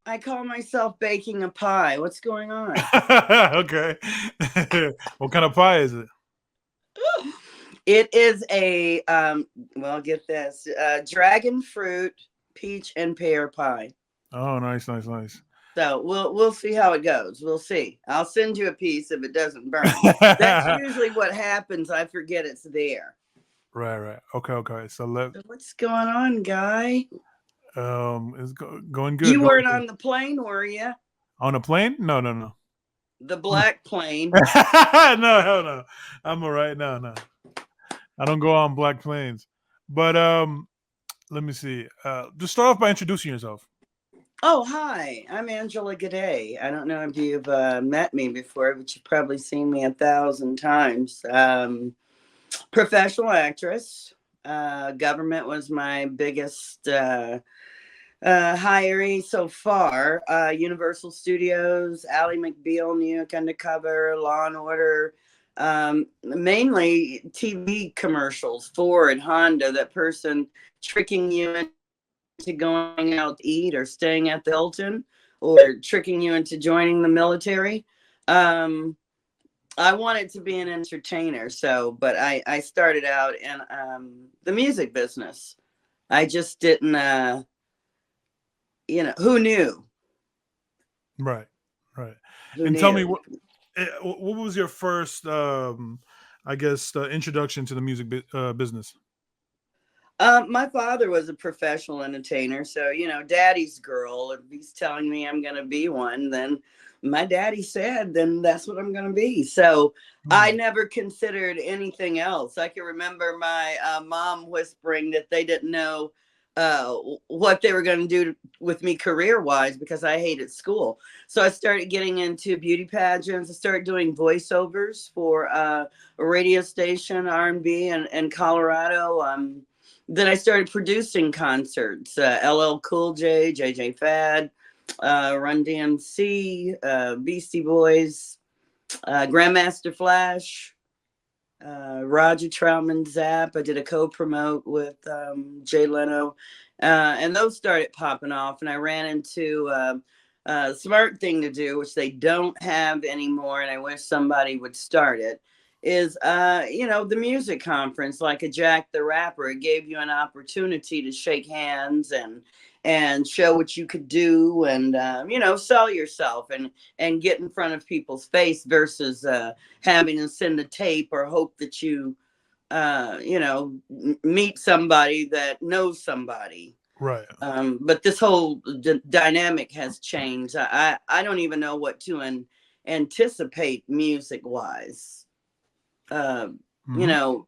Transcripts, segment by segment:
I call myself baking a pie. What's going on? Okay. What kind of pie is it? It is a well, get this, dragon fruit, peach, and pear pie. Oh, nice, nice, nice. So we'll see how it goes. We'll see. I'll send you a piece if it doesn't burn. That's usually what happens. I forget it's there. Right, right. Okay, okay. So let So what's going on, guy? it's going good, You going weren't good. on the plane, were you? On a plane? No, no, no. The black plane. No, hell no. I'm all right. No, no. I don't go on black planes. But let me see. Just start off by introducing yourself. Oh, hi. I'm Angela G'day. I don't know if you've met me before, but you've probably seen me 1,000 times. Professional actress. Government was my biggest hiree so far. Universal Studios, Ally McBeal, New York Undercover, Law and Order. Mainly TV commercials, Ford, Honda, that person tricking you into going out to eat or staying at the Hilton or tricking you into joining the military. Um, I wanted to be an entertainer, so but I started out in the music business. I just didn't, who knew? Right, right. Who And tell me knew? what was your first, I guess, introduction to the music business? My father was a professional entertainer, so daddy's girl. If he's telling me I'm gonna be one, then my daddy said, then that's what I'm gonna be. So I Hmm. never considered anything else. I can remember my mom whispering that they didn't know uh, what they were going to do with me career wise because I hated school. So I started getting into beauty pageants. I started doing voiceovers for a radio station, R&B, in Colorado. Then I started producing concerts. LL Cool J, JJ Fad, Run DMC, Beastie Boys, Grandmaster Flash, Roger Troutman Zapp. I did a co-promote with Jay Leno, and those started popping off. And I ran into a smart thing to do, which they don't have anymore, and I wish somebody would start it. Is the music conference, like a Jack the Rapper. It gave you an opportunity to shake hands and show what you could do, and sell yourself and get in front of people's face versus having to send a tape or hope that meet somebody that knows somebody. Right. But this whole dynamic has changed. I don't even know what to anticipate music wise. Uh, you Hmm. know,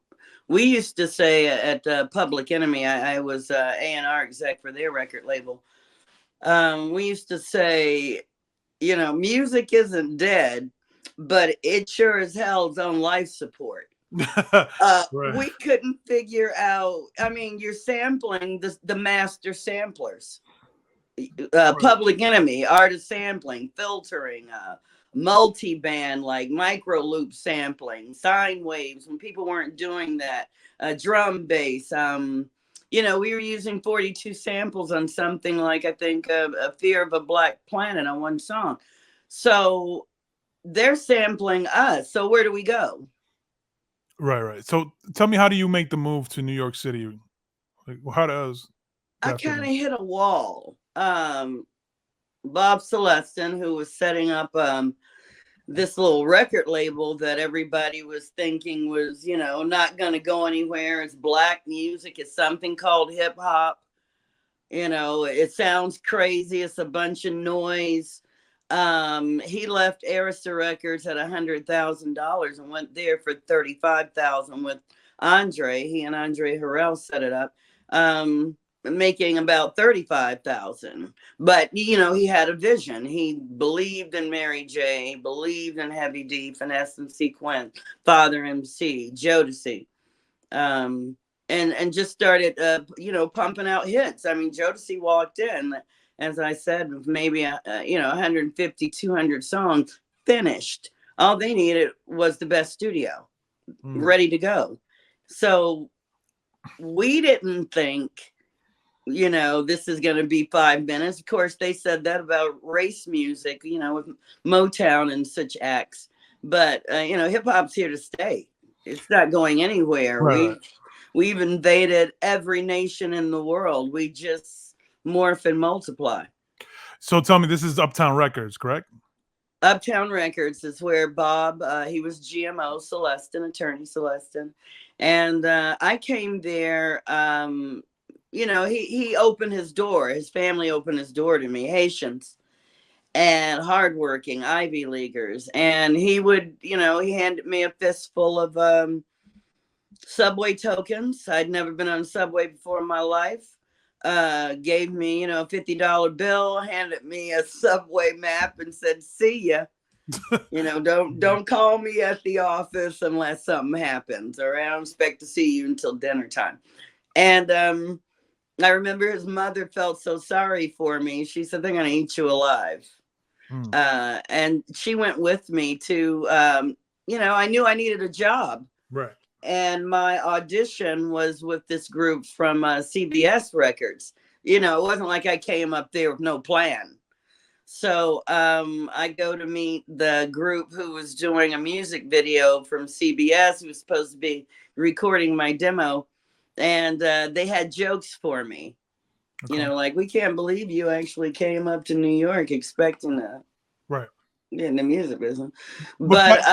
we used to say at Public Enemy, I was A&R exec for their record label. We used to say, music isn't dead, but it sure as hell's on life support. Right. We couldn't figure out. I mean, you're sampling the master samplers, Right. Public Enemy, artist sampling, filtering, multi-band like micro loop sampling, sine waves when people weren't doing that, drum bass. We were using 42 samples on something like I think a Fear of a Black Planet on one song. So they're sampling us. So where do we go? Right, right. So tell me, how do you make the move to New York City? Like, how does I that fit kind of in? hit a wall. Bob Celestin, who was setting up this little record label that everybody was thinking was, not going to go anywhere. It's black music. It's something called hip hop. It sounds crazy. It's a bunch of noise. He left Arista Records at $100,000 and went there for 35,000 with Andre. He and Andre Harrell set it up. Making about 35,000. But he had a vision. He believed in Mary J, believed in Heavy D, Finesse and Sequence, Father MC, Jodeci. Um, and just started pumping out hits. I mean, Jodeci walked in, as I said, with maybe 150, 200 songs finished. All they needed was the best studio Mm. ready to go. So we didn't think this is going to be 5 minutes. Of course, they said that about race music, with Motown and such acts. But, hip hop's here to stay. It's not going anywhere. Right. We've invaded every nation in the world. We just morph and multiply. So tell me, this is Uptown Records, correct? Uptown Records is where Bob, he was GMO Celestin, attorney Celestin. And I came there, he opened his door. His family opened his door to me, Haitians and hardworking Ivy Leaguers. And he would, he handed me a fistful of subway tokens. I'd never been on a subway before in my life. Gave me, a $50 bill, handed me a subway map and said, see ya. Don't call me at the office unless something happens, or I don't expect to see you until dinner time. And I remember his mother felt so sorry for me. She said, they're going to eat you alive. And she went with me to, I knew I needed a job. Right. And my audition was with this group from CBS Records. It wasn't like I came up there with no plan. So I go to meet the group who was doing a music video from CBS, who was supposed to be recording my demo. And they had jokes for me. Okay. Like, we can't believe you actually came up to New York expecting to get in the music business. But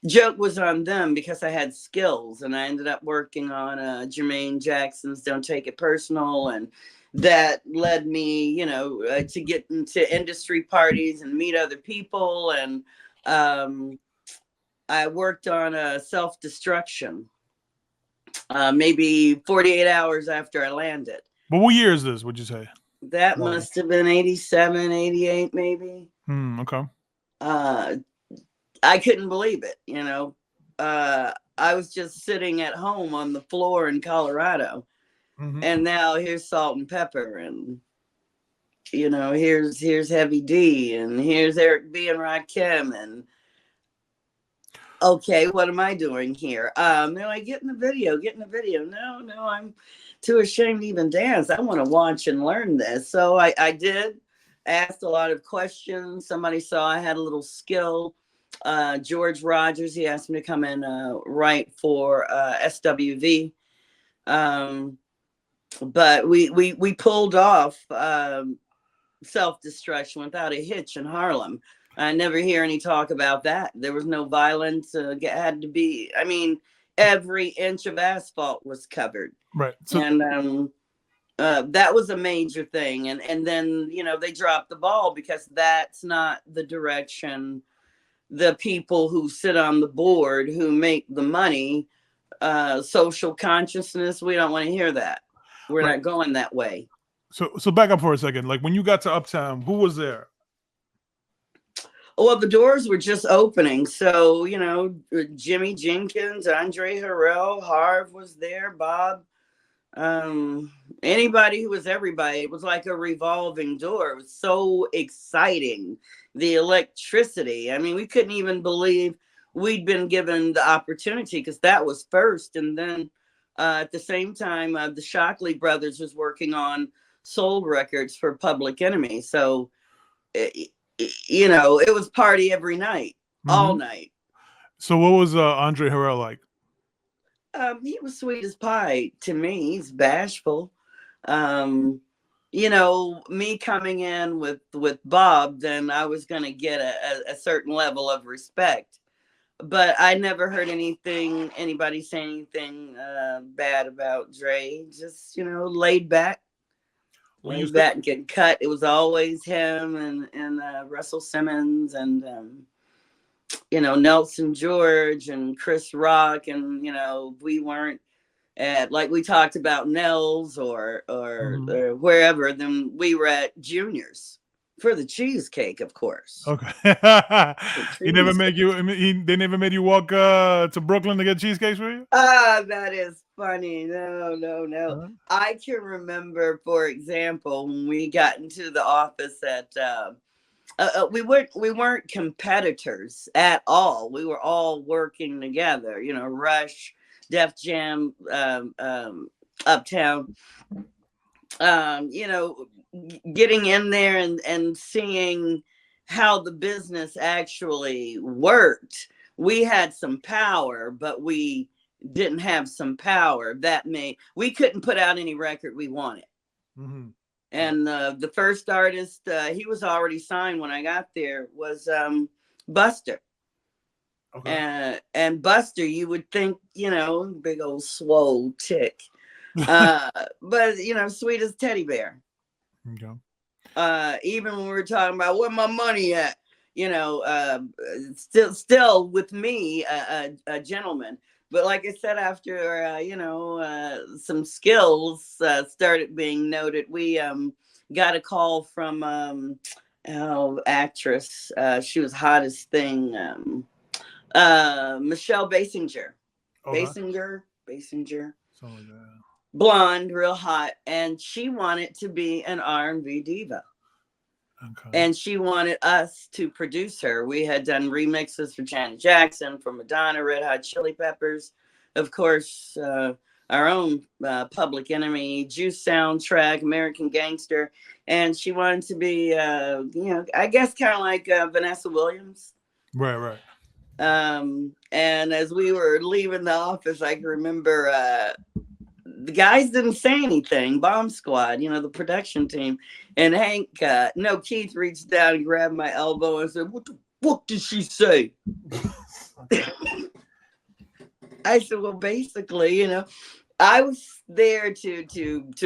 joke was on them because I had skills, and I ended up working on Jermaine Jackson's Don't Take It Personal, and that led me, to get into industry parties and meet other people. And I worked on Self-Destruction maybe 48 hours after I landed. But what year is this, would you say? That must have been 87, 88, maybe. Okay. I couldn't believe it, I was just sitting at home on the floor in Colorado. And now here's Salt and Pepper, and here's Heavy D, and here's Eric B and Rakim, and okay, what am I doing here? They're like, get in the video. No, I'm too ashamed to even dance. I want to watch and learn this. So I did. Asked a lot of questions. Somebody saw I had a little skill. George Rogers, he asked me to come in write for SWV. But we pulled off Self-Destruction without a hitch in Harlem. I never hear any talk about that. There was no violence. Had to be, every inch of asphalt was covered. Right. So, and that was a major thing. And then, they dropped the ball because that's not the direction the people who sit on the board, who make the money, social consciousness, we don't want to hear that. We're not going that way. So back up for a second. Like, when you got to Uptown, who was there? Well, the doors were just opening. So, Jimmy Jenkins, Andre Harrell, Harv was there, Bob, anybody who was everybody. It was like a revolving door. It was so exciting. The electricity. We couldn't even believe we'd been given the opportunity, because that was first. And then at the same time, the Shockley brothers was working on soul records for Public Enemy. So, it was party every night, all night. So what was Andre Harrell like? He was sweet as pie to me. He's bashful. Me coming in with Bob, then I was going to get a certain level of respect. But I never heard anybody say anything bad about Dre. Just, laid back. Laid back and get cut. It was always him and Russell Simmons and, Nelson George and Chris Rock. And, we weren't at, like we talked about, Nels or wherever, then we were at Junior's for the cheesecake, of course. Okay. They never made you walk to Brooklyn to get cheesecakes for you? That is funny. No. I can remember, for example, when we got into the office at we weren't competitors at all. We were all working together, Rush, Def Jam, Uptown. you know, getting in there and seeing how the business actually worked. We had some power, but we didn't have some power. That made we couldn't put out any record we wanted. Mm-hmm. And the first artist, he was already signed when I got there, was Buster. Okay. And Buster, you would think, you know, big old swole chick. But you know, sweet as teddy bear. Okay. Even when we were talking about where my money at, you know, still with me, a gentleman. But like I said, after you know, some skills started being noted, we got a call from actress. She was hottest thing. Michelle Basinger. Okay. Basinger. Something like that. Blonde, real hot, and she wanted to be an R&B diva. Okay. And she wanted us to produce her. We had done remixes for Janet Jackson, for Madonna, Red Hot Chili Peppers, of course, our own Public Enemy, Juice soundtrack, American Gangster, and she wanted to be, you know, I guess kind of like Vanessa Williams. Right. Right. And as we were leaving the office, I can remember the guys didn't say anything. Bomb Squad, you know, the production team, and Hank, Keith reached down and grabbed my elbow and said, "What the fuck did she say?" I said, "Well, basically, you know, I was there to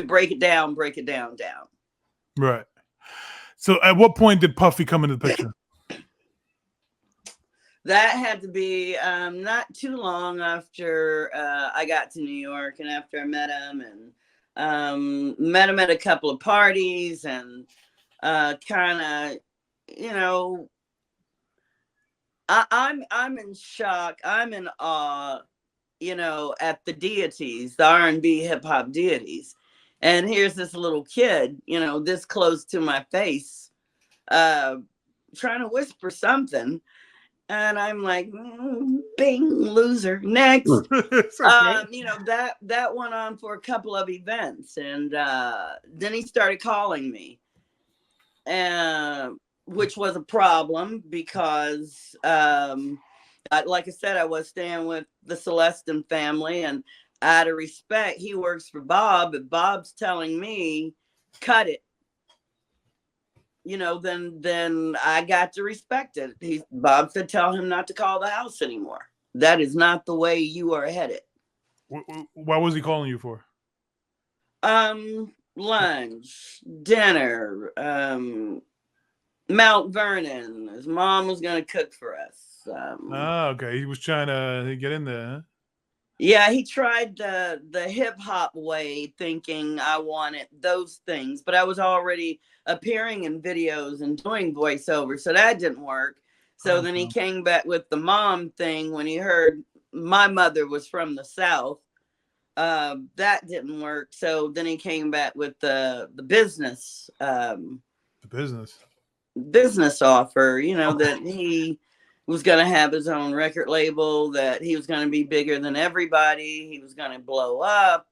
break it down, down." Right. So, at what point did Puffy come into the picture? That had to be not too long after I got to New York, and after I met him, and met him at a couple of parties, and kind of, you know, I'm in shock. I'm in awe, you know, at the deities, the R&B hip hop deities, and here's this little kid, you know, this close to my face, trying to whisper something. And I'm like, bing, loser. Next. Okay. You know, that went on for a couple of events. And then he started calling me, which was a problem because, like I said, I was staying with the Celestin family. And out of respect, he works for Bob. But Bob's telling me, cut it. You know, then I got to respect it. Bob said, tell him not to call the house anymore. That is not the way you are headed. What was he calling you for? Lunch, dinner, Mount Vernon. His mom was gonna cook for us. Okay. He was trying to get in there, huh? Yeah, he tried the hip hop way, thinking I wanted those things, but I was already appearing in videos and doing voiceover, so that didn't work. So then he came back with the mom thing when he heard my mother was from the South. That didn't work. So then he came back with the business The business offer, you know, that he was going to have his own record label, that he was going to be bigger than everybody, he was going to blow up,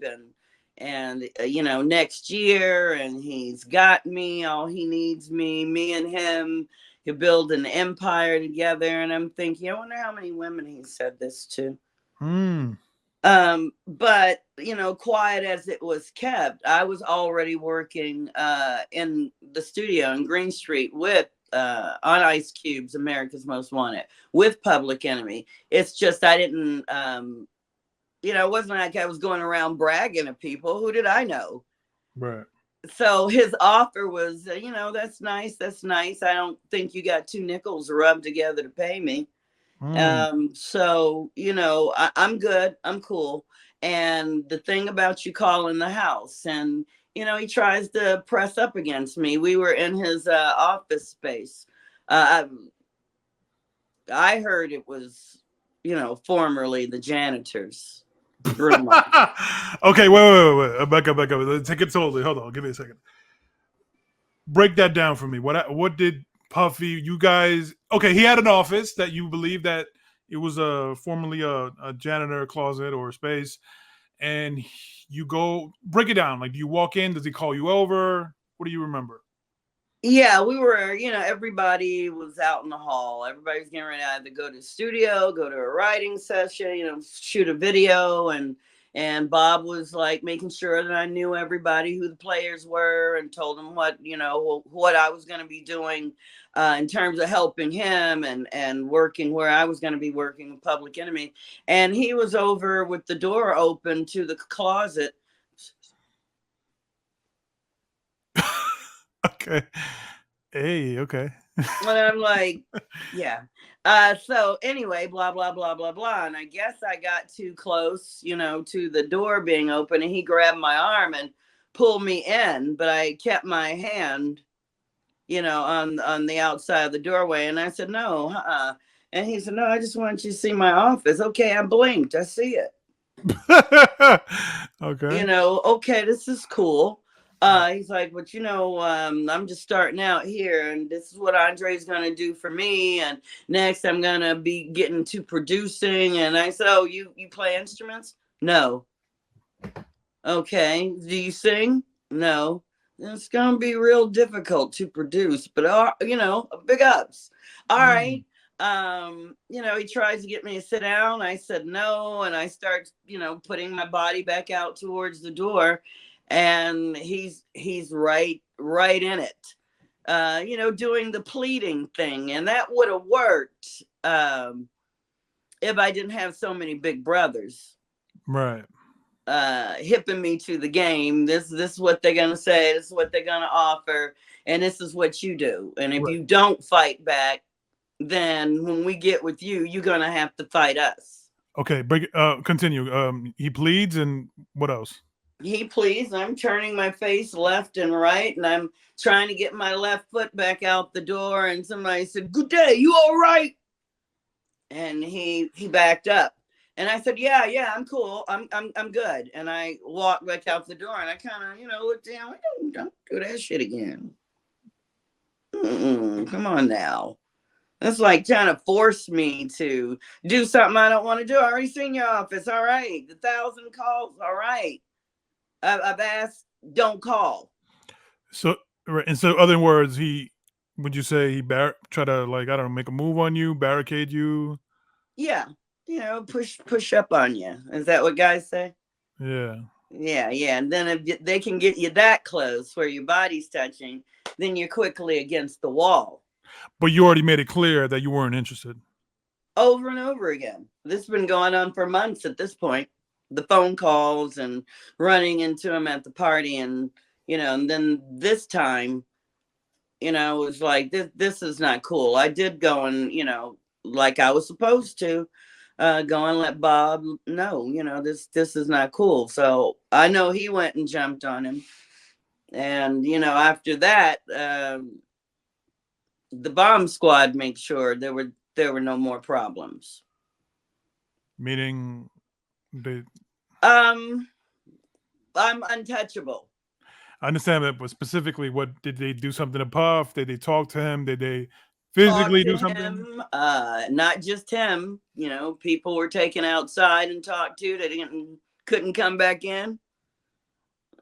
and you know, next year, and he's got me, all he needs me and him could build an empire together. And I'm thinking, I wonder how many women he said this to. But you know, quiet as it was kept, I was already working in the studio in Green Street with on Ice Cube's America's Most Wanted, with Public Enemy. It's just I didn't you know, it wasn't like I was going around bragging to people. Who did I know? Right. So his offer was, you know, that's nice, I don't think you got two nickels rubbed together to pay me. So, you know, I'm good. I'm cool. And the thing about you calling the house, and, you know, he tries to press up against me. We were in his office space. I heard it was, you know, formerly the janitor's room. Okay, wait. Back up. Let's take it slowly. Hold on. Give me a second. Break that down for me. What did Puffy, you guys, okay, he had an office that you believe that it was formerly a janitor closet or space, and you go break it down. Like, do you walk in? Does he call you over? What do you remember? Yeah, we were, everybody was out in the hall. Everybody was getting ready to either go to the studio, go to a writing session, shoot a video, and Bob was like making sure that I knew everybody, who the players were, and told them what I was going to be doing in terms of helping him and working where I was going to be working with Public Enemy. And he was over with the door open to the closet. Okay. Hey, okay. And I'm like, yeah. So anyway, blah, blah, blah, blah, blah. And I guess I got too close, to the door being open, and he grabbed my arm and pulled me in, but I kept my hand, on the outside of the doorway. And I said, no, And he said, no, I just want you to see my office. Okay, I blinked. I see it. Okay. Okay, this is cool. He's like, but I'm just starting out here, and this is what Andre's gonna do for me, and next I'm gonna be getting to producing. And I said, oh, you play instruments? No. Okay. Do you sing? No. It's gonna be real difficult to produce, but big ups. All right. He tries to get me to sit down. I said no, and I start, putting my body back out towards the door, and he's right in it, doing the pleading thing. And that would have worked if I didn't have so many big brothers Right. hipping me to the game. This is what they're gonna say, this is what they're gonna offer, and this is what you do. And if you don't fight back, then when we get with you, you're gonna have to fight us. Okay, continue. He pleads, and what else? He pleads. I'm turning my face left and right, and I'm trying to get my left foot back out the door. And somebody said, "Good day, you all right?" And he backed up. And I said, yeah, I'm cool. I'm good. And I walked back out the door, and I kind of, looked down. Don't do that shit again. Come on now. That's like trying to force me to do something I don't want to do. I already seen your office. All right. The 1,000 calls. All right. I've asked, don't call. So, in other words, would you say he try to, like, I don't know, make a move on you, barricade you? Yeah. Push up on you. Is that what guys say? Yeah. Yeah. And then if they can get you that close where your body's touching, then you're quickly against the wall. But you already made it clear that you weren't interested. Over and over again. This has been going on for months at this point. The phone calls and running into him at the party, and and then this time, it was like, this is not cool. I did go and like I was supposed to go and let Bob know, this is not cool. So I know he went and jumped on him, and after that, the bomb squad made sure there were no more problems. Meaning they... I'm untouchable. I understand that, but specifically, what did they do? Something to Puff? Did they talk to him? Did they physically do something? Him, not just him. People were taken outside and talked to. They couldn't come back in.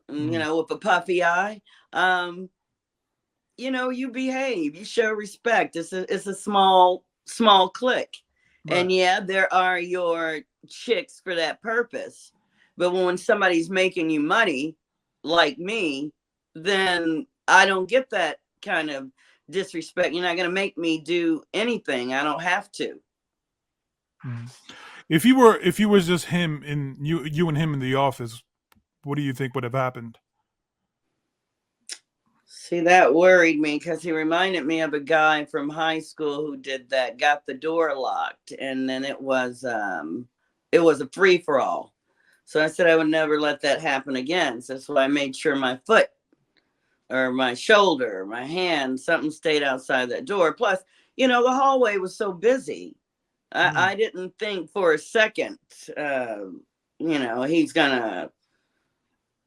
With a puffy eye. You behave. You show respect. It's a small clique, right. And yeah, there are your chicks for that purpose. But when somebody's making you money, like me, then I don't get that kind of disrespect. You're not going to make me do anything. I don't have to. If you was just him and you and him in the office, what do you think would have happened? See, that worried me, because he reminded me of a guy from high school who did that, got the door locked, and then it was a free-for-all. So I said I would never let that happen again. So that's why I made sure my foot or my shoulder or my hand, something stayed outside that door. Plus, the hallway was so busy. I didn't think for a second, he's going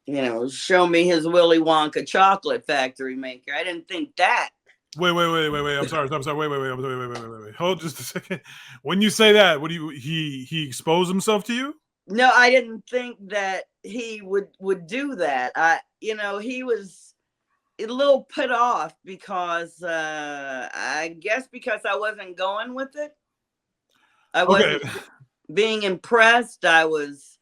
to, show me his Willy Wonka chocolate factory maker. I didn't think that. Wait. I'm sorry. Wait. Hold just a second. When you say that, what do you, he exposed himself to you? No, I didn't think that he would do that. He was a little put off because I guess because I wasn't going with it. I Okay. wasn't being impressed. I was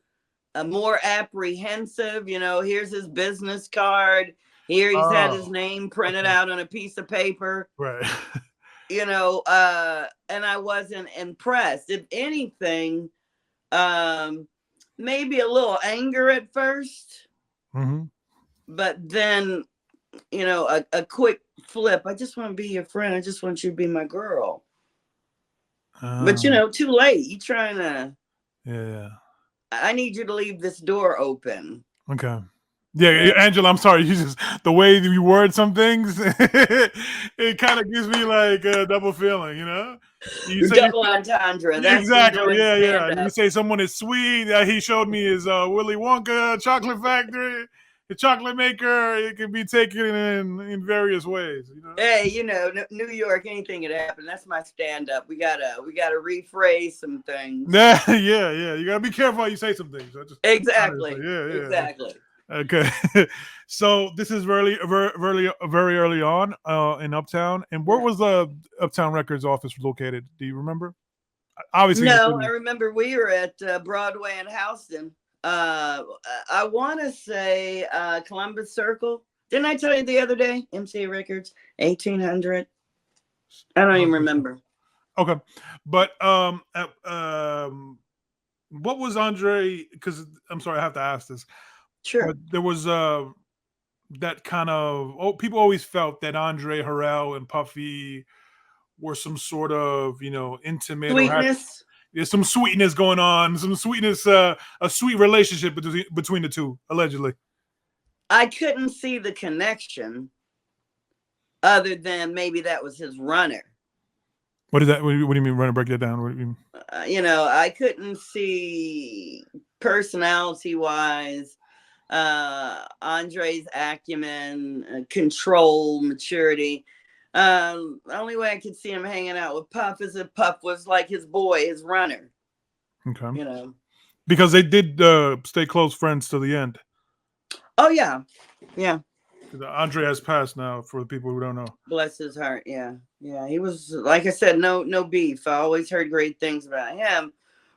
more apprehensive. Here's his business card. Here he's had his Oh, name printed okay. out on a piece of paper. Right. And I wasn't impressed. If anything, maybe a little anger at first, Mm-hmm. but then, a quick flip. I just want to be your friend. I just want you to be my girl. But, too late. You trying to, Yeah. I need you to leave this door open. Okay. Yeah, Angela, I'm sorry. You just the way that you word some things, it kind of gives me like a double feeling, You say Double entendre. That's from exactly, doing yeah. stand You up. say someone is sweet. He showed me his Willy Wonka chocolate factory, the chocolate maker. It can be taken in various ways, Hey, New York, anything could happen. That's my stand up. We gotta rephrase some things. Yeah. You gotta be careful how you say some things. Exactly. Yeah. Exactly. Okay, so this is very early on in Uptown. And where was the Uptown Records office located? Do you remember? Obviously, in the No, I city. remember we were at Broadway and Houston. I want to say Columbus Circle. Didn't I tell you the other day? MC Records, 1800. I don't even remember. Okay, but what was Andre? Because I'm sorry, I have to ask this. Sure. But there was that kind of people always felt that Andre Harrell and Puffy were some sort of intimate or had Sweetness. there's some sweetness going on, some sweetness, a sweet relationship between the two, allegedly. I couldn't see the connection other than maybe that was his runner. What is that? What do you mean? Run and break that down. What do you mean? I couldn't see personality wise Andre's acumen, control, maturity. The only way I could see him hanging out with Puff is if Puff was like his boy, his runner. Okay. Because they did stay close friends to the end. Oh yeah. Andre has passed now. For the people who don't know, Bless his heart. Yeah. He was, like I said, no beef. I always heard great things about him.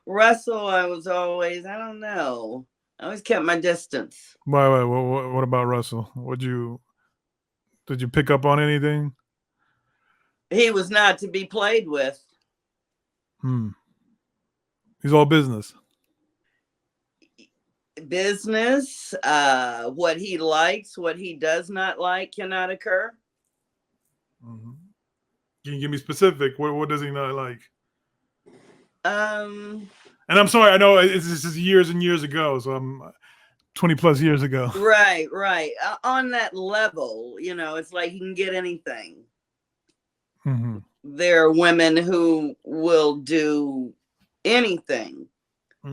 Russell, I don't know. I always kept my distance. why? What about Russell? Did you pick up on anything? He was not to be played with. He's all business. Business, what he likes, what he does not like cannot occur. Mm-hmm. Can you give me specific? What does he not like? Um, And I'm sorry, I know this is years and years ago, so I'm 20 plus years ago. right. On that level, it's like he can get anything. Mm-hmm. There are women who will do anything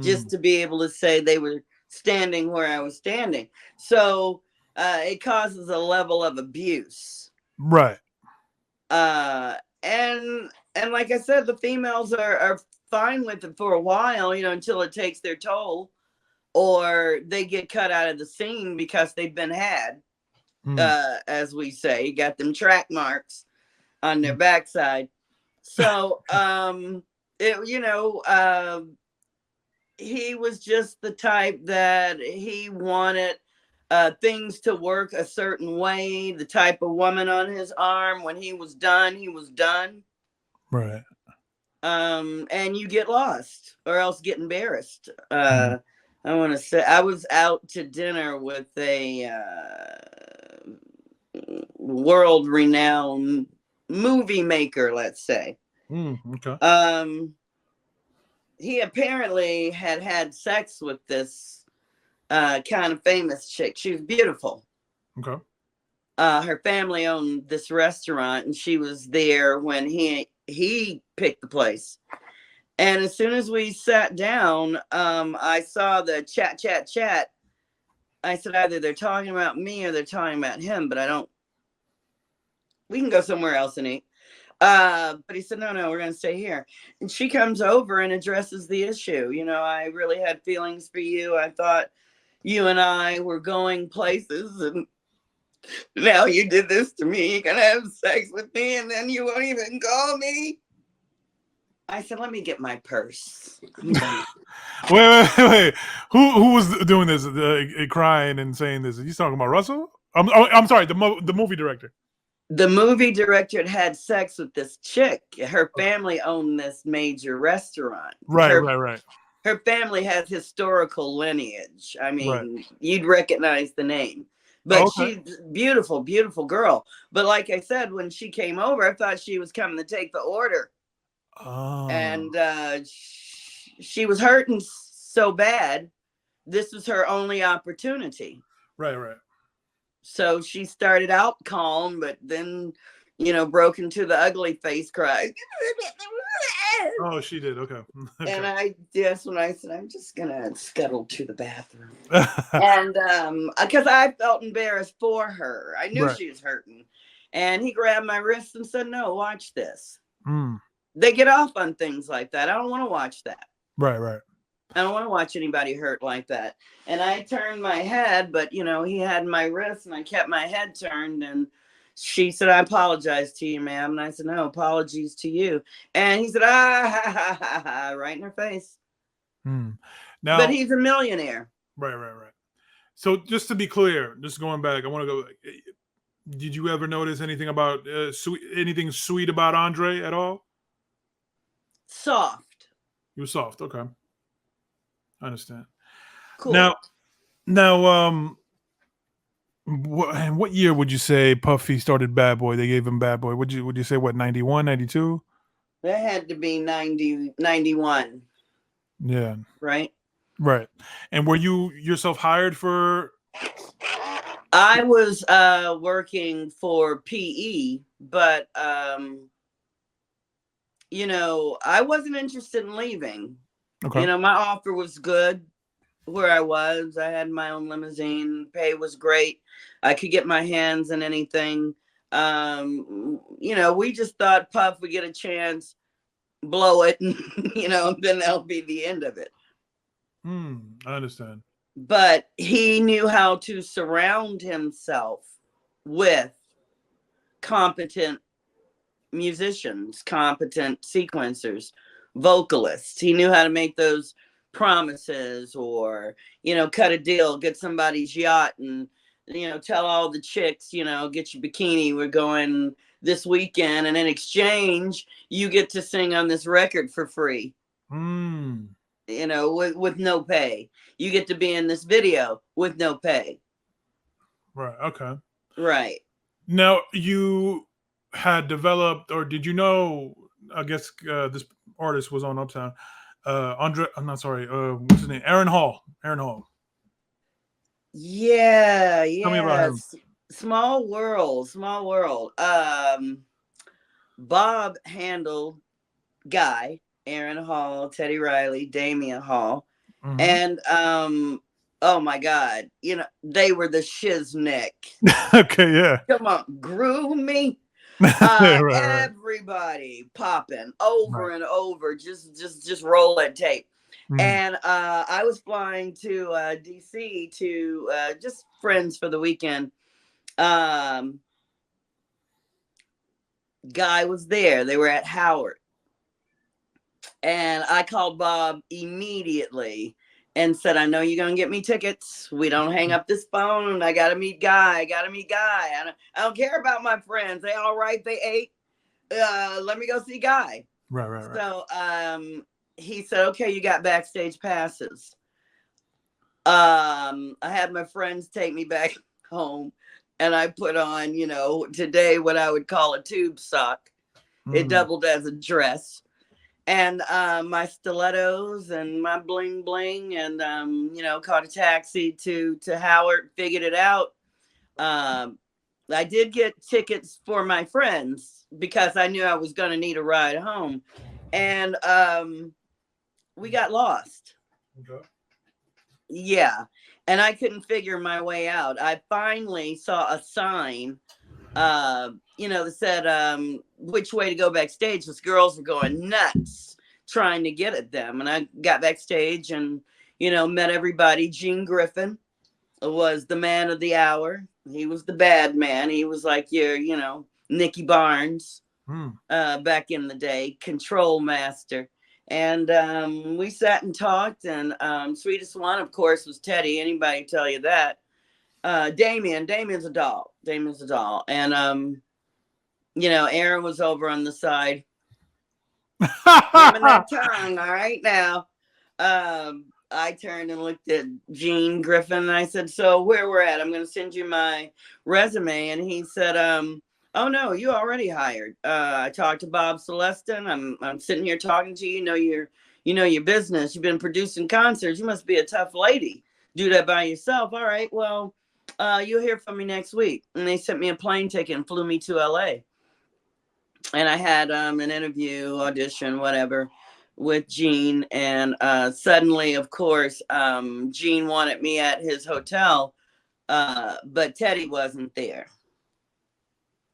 just to be able to say they were standing where I was standing. So it causes a level of abuse. Right. And like I said, the females are fine with it for a while, until it takes their toll or they get cut out of the scene because they've been had, as we say, you got them track marks on their backside. So, he was just the type that he wanted things to work a certain way, the type of woman on his arm. When he was done, he was done. Right. And you get lost or else get embarrassed. I want to say I was out to dinner with a world renowned movie maker, let's say. Okay. He apparently had sex with this kind of famous chick. She was beautiful. Okay. Her family owned this restaurant, and she was there when he picked the place. And as soon as we sat down, I saw the chat. I said, either they're talking about me or they're talking about him, but I don't. We can go somewhere else and eat. But he said, no, we're going to stay here. And she comes over and addresses the issue. You know, I really had feelings for you. I thought you and I were going places, and now you did this to me. You're going to have sex with me, and then you won't even call me. I said, let me get my purse. Wait. Who was doing this, crying and saying this? He's talking about Russell? I'm sorry, the movie director. The movie director had sex with this chick. Her family owned this major restaurant. Right. Her family has historical lineage. I mean, you'd recognize the name. But she's beautiful, beautiful girl. But like I said, when she came over, I thought she was coming to take the order. Oh. And she was hurting so bad. This was her only opportunity. Right. So she started out calm, but then, you know, broke into the ugly face cry. Oh, she did. Okay. And that's when I said, I'm just going to scuttle to the bathroom. And because I felt embarrassed for her. I knew she was hurting. And he grabbed my wrist and said, no, watch this. They get off on things like that. I don't want to watch that. Right. I don't want to watch anybody hurt like that. And I turned my head, but, you know, he had my wrist and I kept my head turned. And she said, I apologize to you, ma'am. And I said, no, apologies to you. And he said, right in her face. Now, but he's a millionaire. Right. So just to be clear, just going back, I want to go. Did you ever notice anything about anything sweet about Andre at all? Soft. He was soft. Okay. I understand. Cool. Now, what year would you say Puffy started Bad Boy? They gave him Bad Boy. Would you say what, 91, 92? That had to be 90, 91. Yeah. Right. And were you yourself hired for? I was working for PE, but you know, I wasn't interested in leaving. Okay. You know, my offer was good where I was. I had my own limousine. Pay was great. I could get my hands in anything. You know, we just thought Puff would get a chance, blow it, and, you know, then that'll be the end of it. I understand. But he knew how to surround himself with competent musicians, competent sequencers, vocalists. He knew how to make those promises, or, you know, cut a deal, get somebody's yacht and, you know, tell all the chicks, you know, get your bikini, we're going this weekend, and in exchange you get to sing on this record for free. You know, with no pay. You get to be in this video with no pay. Right. Okay. Right. Now, you had developed, or did you know, I guess this artist was on Uptown, Andre, I'm not sorry, what's his name? Aaron Hall. Yeah. Tell me about him. Small world. Bob handled Guy, Aaron Hall, Teddy Riley, Damian Hall. And oh my God, you know, they were the shiznick. Okay, yeah. Come on, groove me. Everybody popping over and over, just roll that tape. And I was flying to DC to just friends for the weekend. Guy was there. They were at Howard. And I called Bob immediately and said, I know you're going to get me tickets. We don't hang up this phone. I got to meet Guy. I don't care about my friends. They all right. They ate. Let me go see Guy. Right. So he said, okay, you got backstage passes. I had my friends take me back home, and I put on, you know, today what I would call a tube sock. It doubled as a dress. And my stilettos and my bling bling, and you know, caught a taxi to Howard, figured it out. I did get tickets for my friends because I knew I was going to need a ride home. And we got lost. Okay. Yeah. And I couldn't figure my way out. I finally saw a sign They said which way to go backstage because girls were going nuts trying to get at them. And I got backstage and, met everybody. Gene Griffin was the man of the hour. He was the bad man. He was like your, Nicky Barnes back in the day, control master. And we sat and talked. And sweetest one, of course, was Teddy. Anybody tell you that? Damien's a doll. Damien's a doll. And Aaron was over on the side. Him that tongue, all right now. I turned and looked at Gene Griffin and I said, so where we're at, I'm gonna send you my resume. And he said, oh no, you already hired. I talked to Bob Celestin. I'm sitting here talking to you. You know your business. You've been producing concerts. You must be a tough lady. Do that by yourself. All right, well, you'll hear from me next week. And they sent me a plane ticket and flew me to LA. And I had an interview, audition, whatever, with Gene. And suddenly, of course, Gene wanted me at his hotel, but Teddy wasn't there.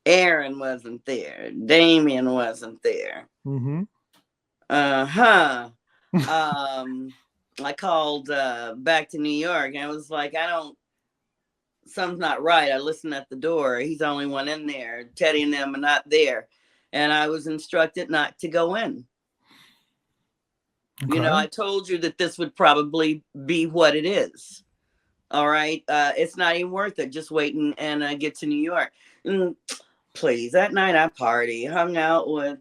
Aaron wasn't there. Damien wasn't there. Mm-hmm. I called back to New York and I was like, something's not right. I listened at the door. He's the only one in there. Teddy and them are not there. And I was instructed not to go in. Okay. I told you that this would probably be what it is. All right. It's not even worth it. Just waiting and get to New York. Please. That night I hung out with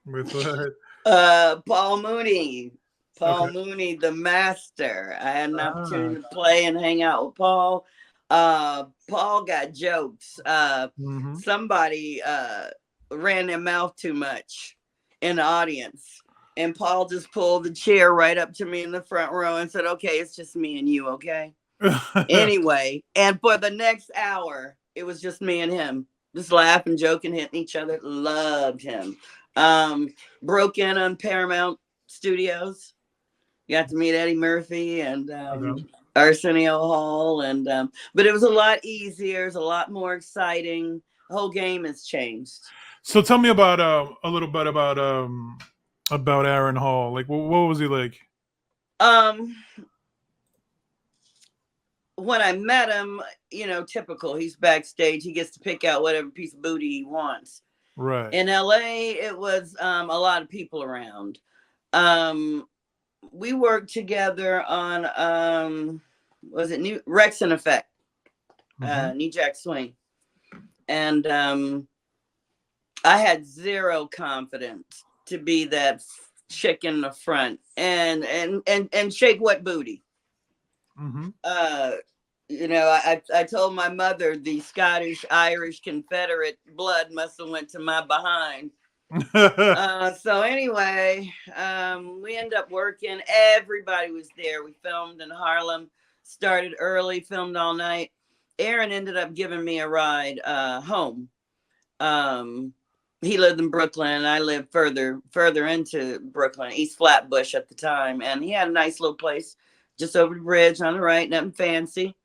with what? Paul Mooney. Paul Mooney, the master. I had an opportunity to play and hang out with Paul. Paul got jokes. Somebody ran their mouth too much in the audience. And Paul just pulled the chair right up to me in the front row and said, okay, it's just me and you, okay? Anyway, and for the next hour, it was just me and him. Just laughing, joking, hitting each other. Loved him. Broke in on Paramount Studios. Got to meet Eddie Murphy and Arsenio Hall. And but it was a lot easier. It's a lot more exciting. The whole game has changed. So tell me about a little bit about Aaron Hall. Like, what was he like? When I met him, typical. He's backstage. He gets to pick out whatever piece of booty he wants. Right. In LA, it was a lot of people around. We worked together on was it New Rex and Effect, New Jack Swing, and I had zero confidence to be that chick in the front and shake what booty. I told my mother the Scottish, Irish, Confederate blood must have went to my behind. So anyway, we ended up working. Everybody was there. We filmed in Harlem, started early, filmed all night. Aaron ended up giving me a ride home. He lived in Brooklyn and I lived further into Brooklyn, East Flatbush at the time. And he had a nice little place just over the bridge on the right, nothing fancy.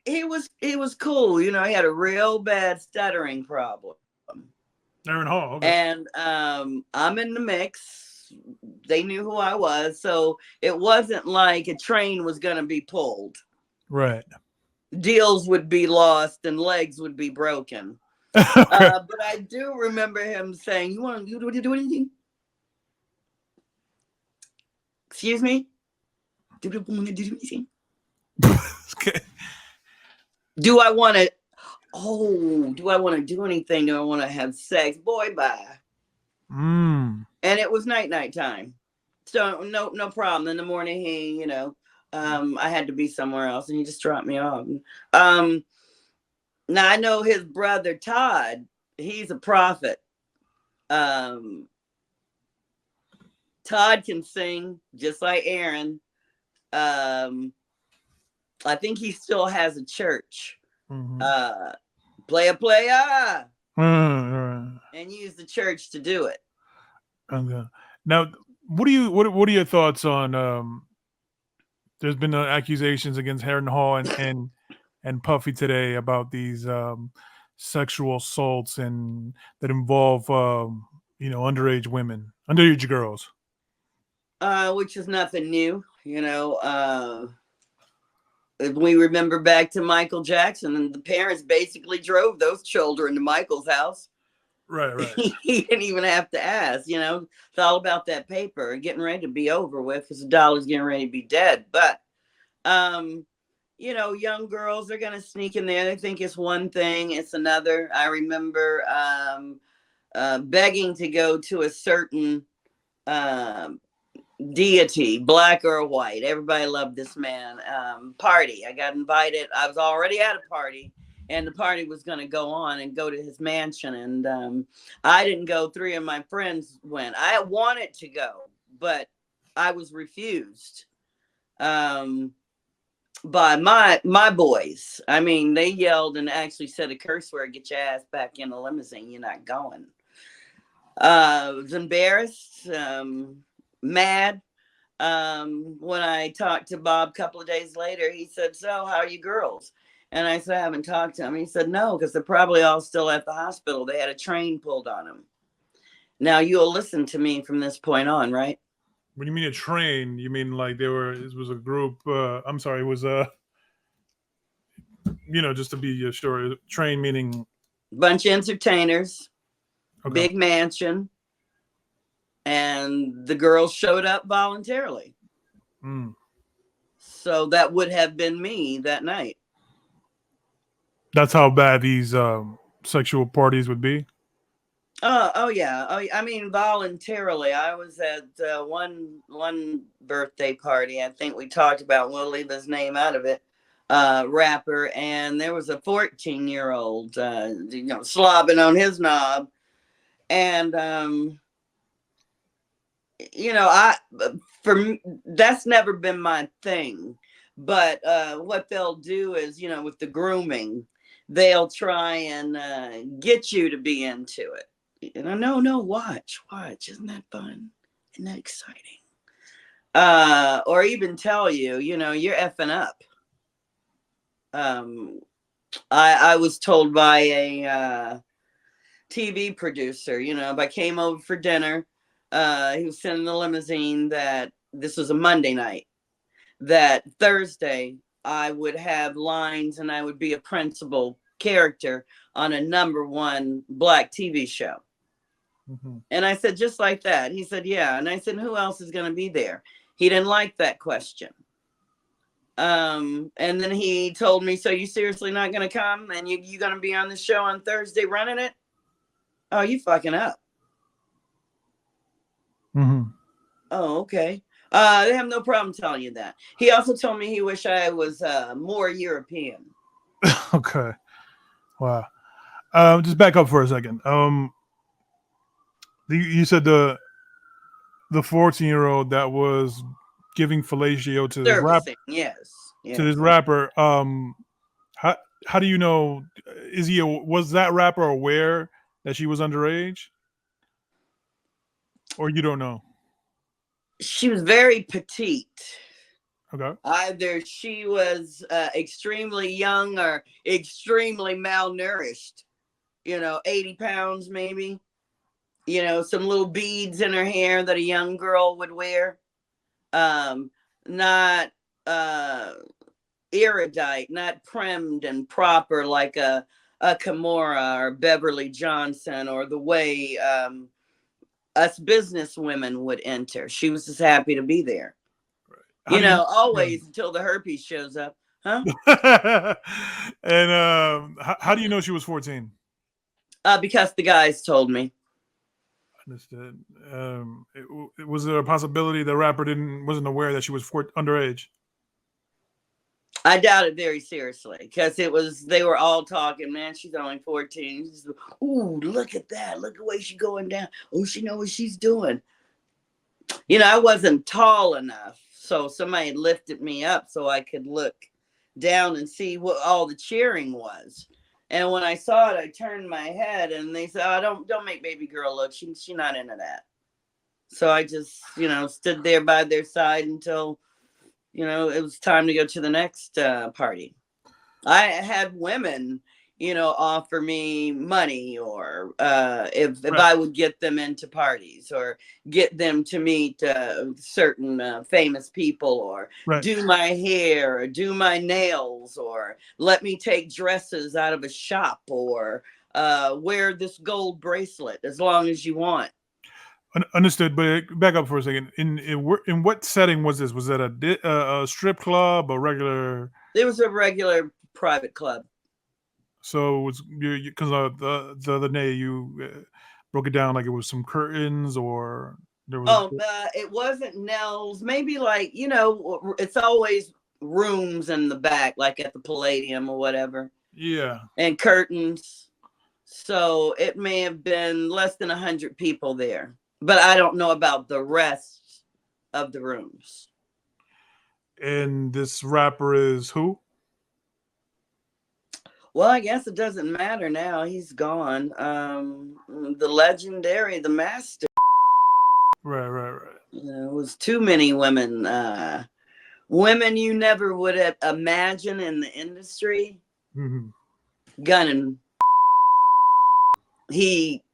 He was cool. He had a real bad stuttering problem. Aaron Hall. Okay. And I'm in the mix. They knew who I was. So it wasn't like a train was going to be pulled. Right. Deals would be lost and legs would be broken. Okay. But I do remember him saying, you want to do anything? Excuse me? Do you want to do anything? Okay. Do I want to do anything? Do I want to have sex? Boy, bye. And it was night time. So no problem. In the morning, he, I had to be somewhere else and he just dropped me off. Now I know his brother, Todd, he's a prophet. Todd can sing just like Aaron. I think he still has a church. Playa. And use the church to do it. Okay. Now, what are your thoughts on there's been accusations against Harden Hall and Puffy today about these sexual assaults and that involve underage women, underage girls. Which is nothing new. If we remember back to Michael Jackson, and the parents basically drove those children to Michael's house. Right. He didn't even have to ask. It's all about that paper getting ready to be over with because the dollar's getting ready to be dead. But young girls are going to sneak in there. They think it's one thing, it's another. I remember begging to go to a certain deity, black or white. Everybody loved this man. Party. I got invited. I was already at a party, and the party was going to go on and go to his mansion. And I didn't go. 3 of my friends went. I wanted to go, but I was refused. By my boys. I mean, they yelled and actually said a curse word, "Get your ass back in the limousine. You're not going." I was embarrassed, mad. When I talked to Bob a couple of days later, he said, "So, how are you girls?" And I said, "I haven't talked to him." He said, "No, because they're probably all still at the hospital. They had a train pulled on them." Now, you'll listen to me from this point on, right? When you mean a train, you mean like it was a group. I'm sorry, it was just to be sure, train meaning bunch of entertainers, okay. Big mansion, and the girls showed up voluntarily. So that would have been me that night. That's how bad these sexual parties would be. Oh yeah. I mean, voluntarily. I was at one birthday party. I think we talked about. We'll leave his name out of it. Rapper, and there was a 14-year-old, slobbing on his knob, and that's never been my thing. But what they'll do is, with the grooming, they'll try and get you to be into it. And I know, no, watch. Isn't that fun? Isn't that exciting? Or even tell you, you're effing up. I was told by a TV producer, if I came over for dinner, he was sending the limousine, that this was a Monday night, that Thursday I would have lines and I would be a principal character on a #1 black TV show. Mm-hmm. And I said, just like that? He said, yeah. And I said, who else is going to be there? He didn't like that question. And then he told me, so you seriously not going to come? And you going to be on the show on Thursday running it? Oh, you fucking up. Mm-hmm. Oh, okay. They have no problem telling you that. He also told me he wished I was more European. Okay. Wow. Just back up for a second. You said the 14-year-old that was giving fellatio to this rapper. Yes. To this rapper. How do you know? Was that rapper aware that she was underage, or you don't know? She was very petite. Okay. Either she was extremely young or extremely malnourished. 80 pounds maybe. Some little beads in her hair that a young girl would wear. Not erudite, not primed and proper like a Kimora or Beverly Johnson, or the way us business women would enter. She was just happy to be there. Right. Always until the herpes shows up. Huh? And how do you know she was 14? Because the guys told me. Understood. Was there a possibility the rapper wasn't aware that she was underage? I doubt it very seriously, because they were all talking, man, she's only 14. Ooh, look at that. Look at the way she's going down. Oh, she knows what she's doing. I wasn't tall enough, so somebody lifted me up so I could look down and see what all the cheering was. And when I saw it, I turned my head and they said, oh, don't make baby girl look. She's not into that. So I just, stood there by their side until It was time to go to the next party. I had women, offer me money, or if Right. I would get them into parties, or get them to meet certain famous people, or Right. do my hair, or do my nails, or let me take dresses out of a shop, or wear this gold bracelet as long as you want. Understood. But back up for a second. In what setting was this? Was that a strip club, a regular? It was a regular private club. So it was because the other day you broke it down like it was some curtains or there was. Oh, it wasn't Nell's. Maybe, like, it's always rooms in the back, like at the Palladium or whatever, Yeah. and curtains. So it may have been less than 100 people there, but I don't know about the rest of the rooms. And this rapper is who? Well, I guess it doesn't matter now. He's gone. The legendary, the master. Right, right, right. It was too many women. Women you never would have imagined in the industry. Hmm. Gunning. He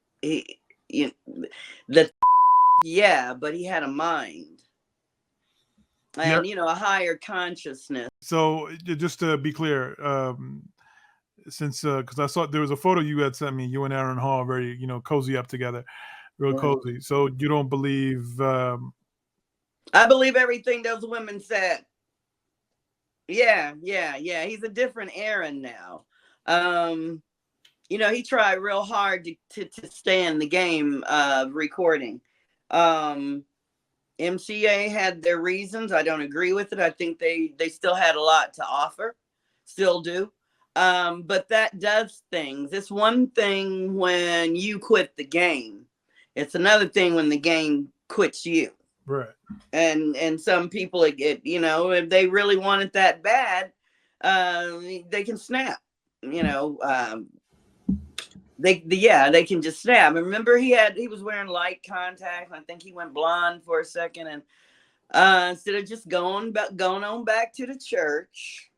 the yeah, but he had a mind, Yeah. and a higher consciousness. So just to be clear, since because I saw there was a photo you had sent me, you and Aaron Hall, very cozy up together, real Yeah. cozy. So you don't believe? I believe everything those women said. Yeah, yeah, yeah. He's a different Aaron now. He tried real hard to stay in the game of recording. MCA had their reasons. I don't agree with it. I think they still had a lot to offer, still do. But that does things. It's one thing when you quit the game. It's another thing when the game quits you. Right. And some people, if they really want it that bad, they can snap. They can just snap. And remember, he was wearing light contacts. I think he went blonde for a second, and instead of just going on back to the church,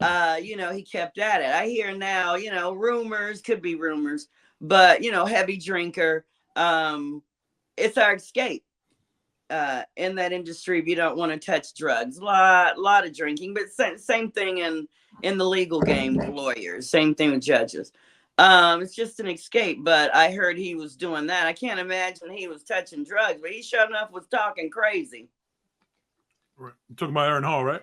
he kept at it. I hear now, rumors, could be rumors, but heavy drinker. It's our escape in that industry. If you don't want to touch drugs, lot of drinking, but same thing in the legal game with lawyers. Same thing with judges. It's just an escape. But I heard he was doing that. I can't imagine he was touching drugs, but he sure enough was talking crazy. Right. You're talking about Aaron Hall, right?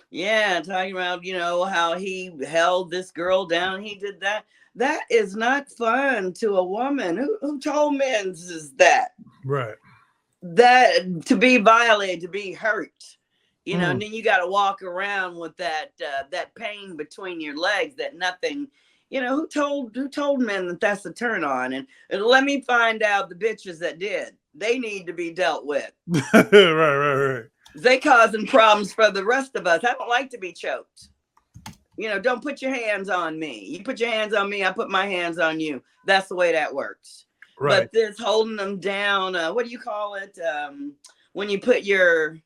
Yeah, talking about, how he held this girl down. He did that. That is not fun to a woman. Who told men is that? Right. That to be violated, to be hurt, and Mm. then you got to walk around with that pain between your legs, that nothing. Who told men that that's a turn on? And let me find out the bitches that did. They need to be dealt with. Right, right, right. They causing problems for the rest of us. I don't like to be choked. Don't put your hands on me. You put your hands on me, I put my hands on you. That's the way that works. Right. But this holding them down, what do you call it? When you put your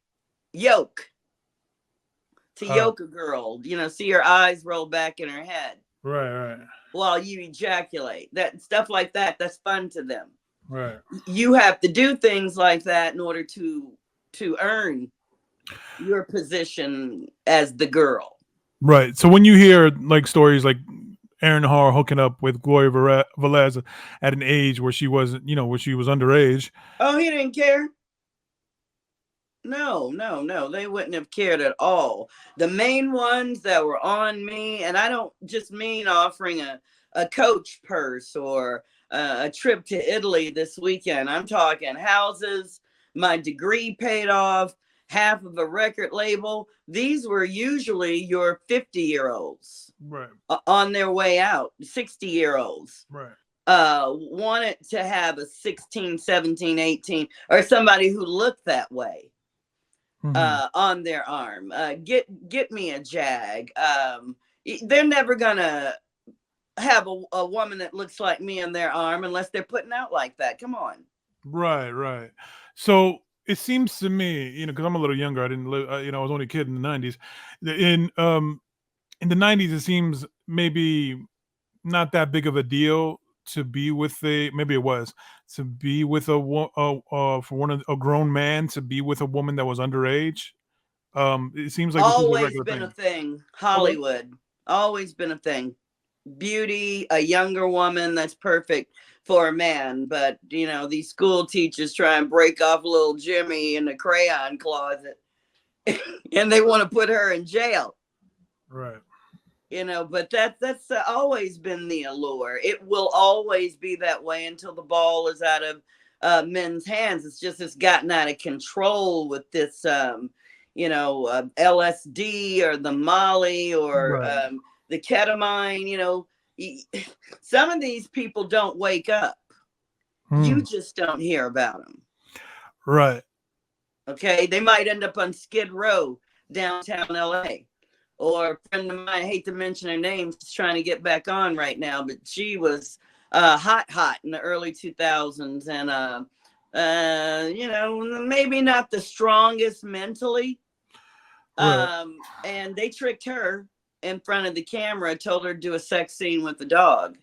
yoke to yoke a girl, see her eyes roll back in her head. Right, right. While you ejaculate. That stuff like that, that's fun to them. Right. You have to do things like that in order to earn your position as the girl. Right. So when you hear like stories like Aaron Hall hooking up with Gloria Velez at an age where she wasn't, where she was underage. Oh, he didn't care. No. They wouldn't have cared at all. The main ones that were on me, and I don't just mean offering a coach purse or a trip to Italy this weekend. I'm talking houses, my degree paid off, half of a record label. These were usually your 50-year-olds. Right. On their way out, 60-year-olds. Right. Wanted to have a 16, 17, 18, or somebody who looked that way. On their arm. Get me a Jag. They're never gonna have a woman that looks like me on their arm unless they're putting out like that. Come on. Right, right. So it seems to me, because I'm a little younger. I didn't live, I was only a kid in the '90s. In the '90s, it seems maybe not that big of a deal to be with maybe it was to be with for a grown man to be with a woman that was underage. It seems like this is a Always regular been a thing. thing. Okay. Hollywood. Always been a thing. Beauty, a younger woman that's perfect for a man. But, these school teachers try and break off little Jimmy in the crayon closet and they want to put her in jail. Right. But that's always been the allure. It will always be that way until the ball is out of men's hands. It's gotten out of control with this, LSD or the Molly or Right. the ketamine. Some of these people don't wake up. You just don't hear about them. Right. Okay, they might end up on Skid Row, downtown LA. Or a friend of mine, I hate to mention her name, she's trying to get back on right now, but she was hot in the early 2000s, and maybe not the strongest mentally. Right. And they tricked her in front of the camera, told her to do a sex scene with the dog.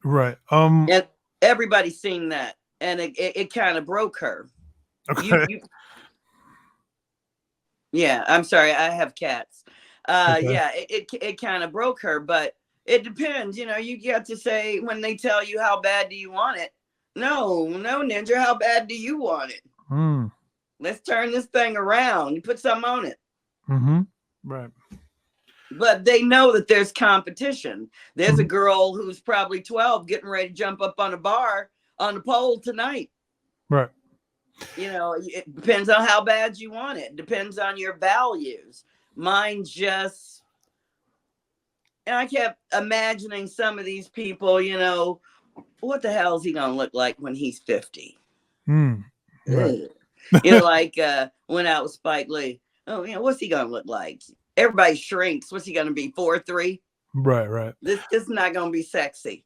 Right. And everybody's seen that, and it kind of broke her. Okay. Yeah, I'm sorry, I have cats. Okay. Yeah, it kind of broke her, but it depends. You get to say when they tell you how bad do you want it. No, Ninja, how bad do you want it? Let's turn this thing around. You put something on it. Right. But they know that there's competition. There's a girl who's probably 12 getting ready to jump up on a bar on the pole tonight. Right. It depends on how bad you want it. Depends on your values. Mine just, and I kept imagining some of these people, what the hell is he going to look like when he's 50? Right. Like went out with Spike Lee. Oh, what's he going to look like? Everybody shrinks. What's he going to be, 4'3"? Right. Right. This is not going to be sexy.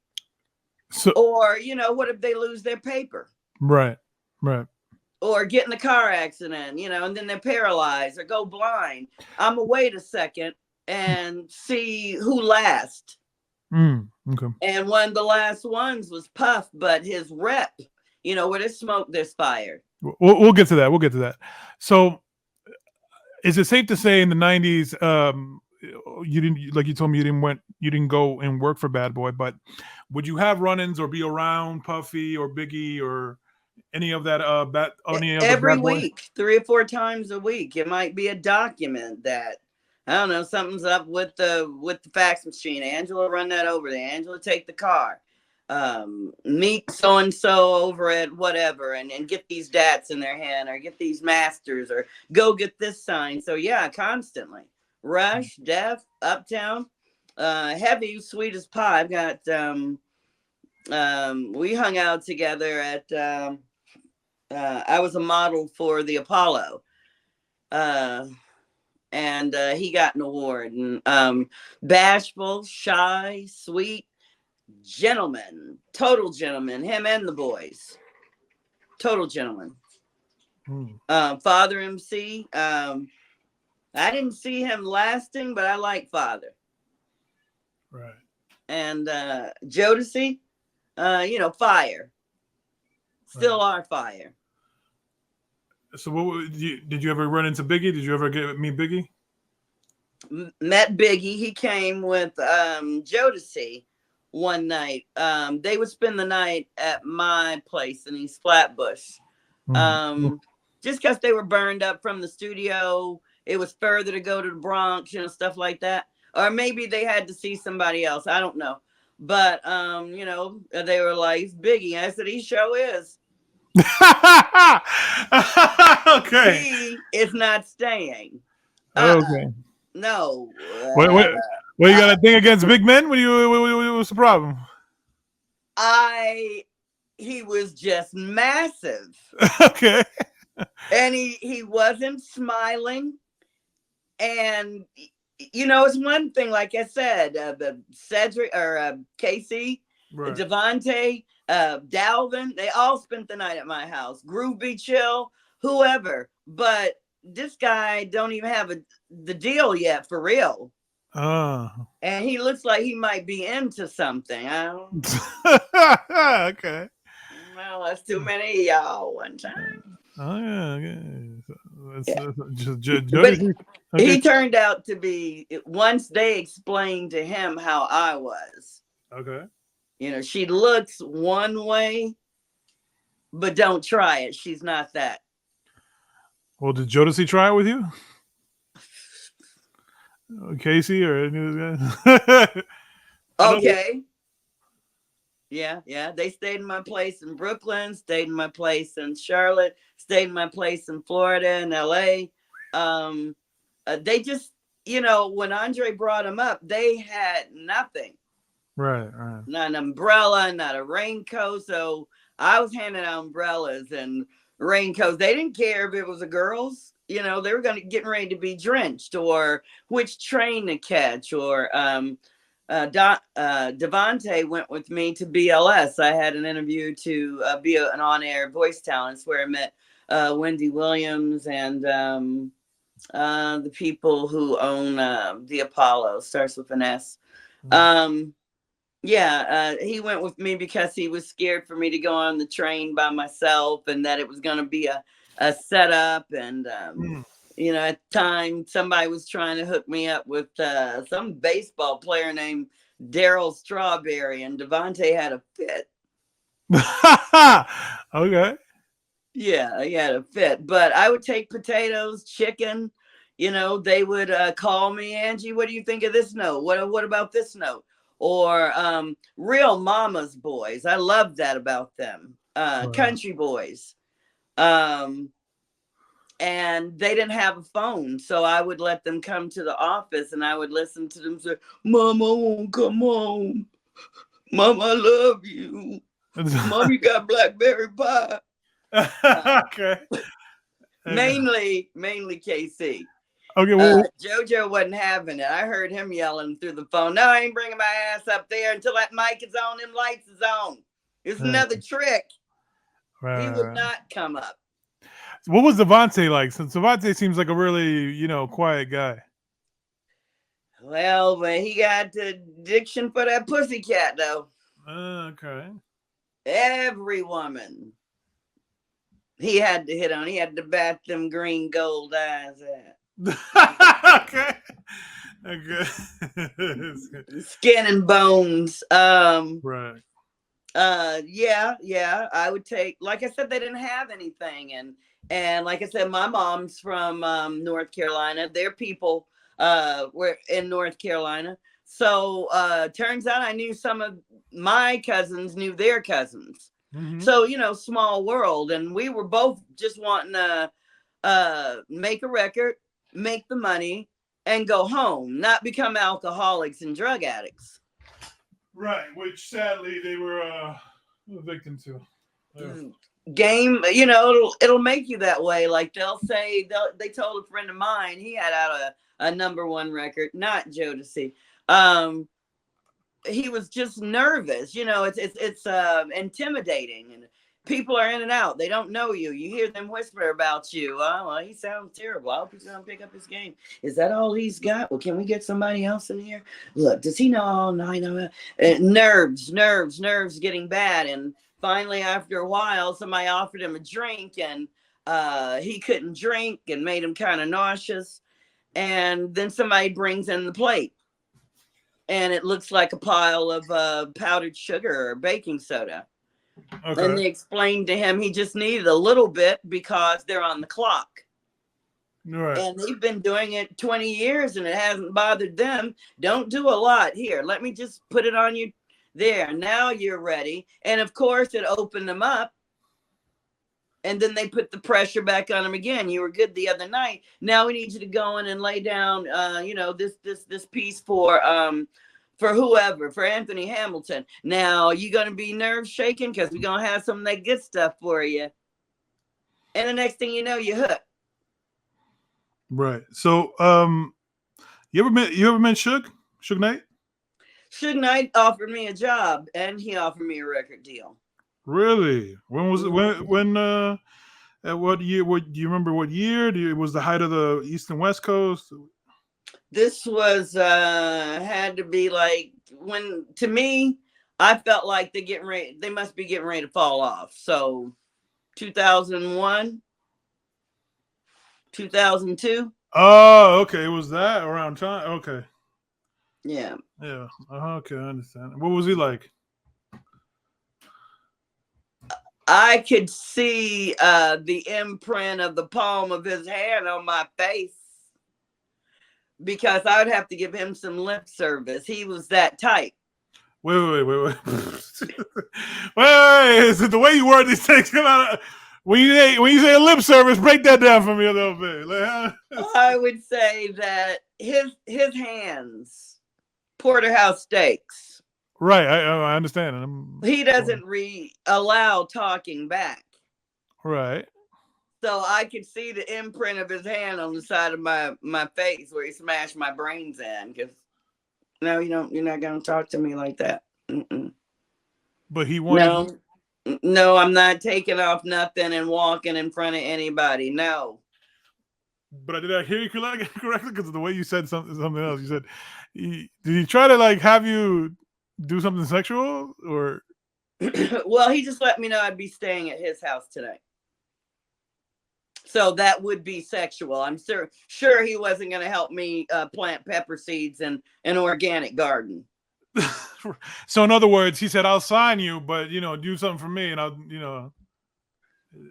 So, or, what if they lose their paper? Right. Right. Or get in a car accident, and then they're paralyzed or go blind. I'm gonna wait a second and see who lasts. Okay. And one of the last ones was Puff, but his rep, where there's smoke, there's fire. We'll get to that. We'll get to that. So, is it safe to say in the '90s, you didn't, like you told me, you didn't go and work for Bad Boy, but would you have run-ins or be around Puffy or Biggie or any of that? Every week, 3 or 4 times a week. It might be a document that, I don't know, something's up with the fax machine. Angela, run that over there. Angela, take the car. Meet so and so over at whatever, and get these dats in their hand, or get these masters, or go get this sign. So yeah, constantly. Rush, Def, Uptown, Heavy, Sweet as Pie. I've got we hung out together at I was a model for the Apollo. And he got an award. And bashful, shy, sweet, gentleman, total gentleman, him and the boys. Total gentleman. Father MC. I didn't see him lasting, but I like Father. Right. And Jodeci, fire. Still are fire. So, did you ever run into Biggie? Did you ever meet Biggie? Met Biggie. He came with Jodeci one night. They would spend the night at my place in East Flatbush. Just because they were burned up from the studio. It was further to go to the Bronx, stuff like that. Or maybe they had to see somebody else. I don't know. But, they were like, Biggie. I said, he sure is. Okay. He is not staying. Okay. No. What you got a thing against big men? What's the problem? He was just massive. Okay. And he wasn't smiling. And it's one thing, like I said, the Cedric or Casey, right. Devontae, Dalvin, they all spent the night at my house. Groovy Chill, whoever. But this guy don't even have the deal yet for real. And he looks like he might be into something. I don't Okay. Well, that's too many of y'all one time. Oh yeah. Okay. Yeah. But Jodeci. Okay. he turned out to be, once they explained to him how I was, Okay. she looks one way, but don't try it. She's not that. Well, did Jodeci try it with you? Casey or any of those guys? Okay. Yeah. They stayed in my place in Brooklyn, stayed in my place in Charlotte, stayed in my place in Florida and LA. They just, when Andre brought them up, they had nothing. Right. Not an umbrella, not a raincoat. So I was handing out umbrellas and raincoats. They didn't care if it was a girl's. They were getting ready to be drenched, or which train to catch, or Devontae went with me to BLS. I had an interview to be an on-air voice talent. It's where I met Wendy Williams and the people who own the Apollo. Starts with an S. He went with me because he was scared for me to go on the train by myself, and that it was going to be a setup. And at the time, somebody was trying to hook me up with some baseball player named Daryl Strawberry, and Devontae had a fit. Okay. Yeah, he had a fit. But I would take potatoes, chicken. They would call me, Angie, what do you think of this note? What about this note? Or real mama's boys. I love that about them. Country boys. And they didn't have a phone. So I would let them come to the office and I would listen to them say, Mama won't come home. Mom, I love you. Mom, you got blackberry pie. Okay. Mainly KC. Okay. Well, JoJo wasn't having it. I heard him yelling through the phone. No, I ain't bringing my ass up there until that mic is on, them lights is on. It's another trick. He would not come up. What was Devontae like? Since Devontae seems like a really, quiet guy. Well, but he got the diction for that pussycat, though. Okay. Every woman he had to hit on. He had to bat them green gold eyes at. Okay. Skin and bones. Right. Yeah. I would take, like I said, they didn't have anything. And like I said, my mom's from North Carolina. Their people were in North Carolina. So turns out I knew some of my cousins knew their cousins. Mm-hmm. So, small world. And we were both just wanting to make a record, make the money, and go home, not become alcoholics and drug addicts. Right, which sadly they were a victim to. Yeah. Game, it'll make you that way. Like they'll say, they told a friend of mine, he had out a #1 record, not Jodeci. He was just nervous. It's intimidating, and people are in and out. They don't know you. You hear them whisper about you. Oh, well, he sounds terrible. I hope he's going to pick up his game. Is that all he's got? Well, can we get somebody else in here? Look, does he know all night? Nerves getting bad. And finally, after a while, somebody offered him a drink, and he couldn't drink and made him kind of nauseous. And then somebody brings in the plate, and it looks like a pile of powdered sugar or baking soda. Okay. And they explained to him he just needed a little bit because they're on the clock. Right. And they've been doing it 20 years and it hasn't bothered them. Don't do a lot. Here, let me just put it on you there. Now you're ready. And of course, it opened them up. And then they put the pressure back on him again. You were good the other night. Now we need you to go in and lay down, this piece for whoever, for Anthony Hamilton. Now you're going to be nerve shaking because we're going to have some of that good stuff for you. And the next thing you know, you're hooked. Right. So, you ever met Suge Knight? Suge Knight offered me a job and he offered me a record deal. Really? When was it? Mhm. When? At what year? What do you remember? What year? It was the height of the East and West Coast. This was had to be like when to me, I felt like they must be getting ready to fall off. So 2001, 2002. Oh, okay. It was that around time. Okay. Yeah. Yeah. Okay, I understand. What was he like? I could see the imprint of the palm of his hand on my face because I would have to give him some lip service. He was that type. Wait. Wait. Is it the way you word these things? Come on. When you say a lip service, break that down for me a little bit. I would say that his hands, porterhouse steaks. Right. I understand. He doesn't allow talking back. Right. So I could see the imprint of his hand on the side of my face where he smashed my brains in. Because no, you don't. You're not gonna talk to me like that. Mm-mm. But he wanted. No, no, I'm not taking off nothing and walking in front of anybody. No. But did I hear you correctly? Because of the way you said something else. You said, did he try to like have you do something sexual or? Well, he just let me know I'd be staying at his house tonight. So that would be sexual. I'm sure he wasn't going to help me plant pepper seeds in an organic garden. So in other words, he said, "I'll sign you, but do something for me, and I'll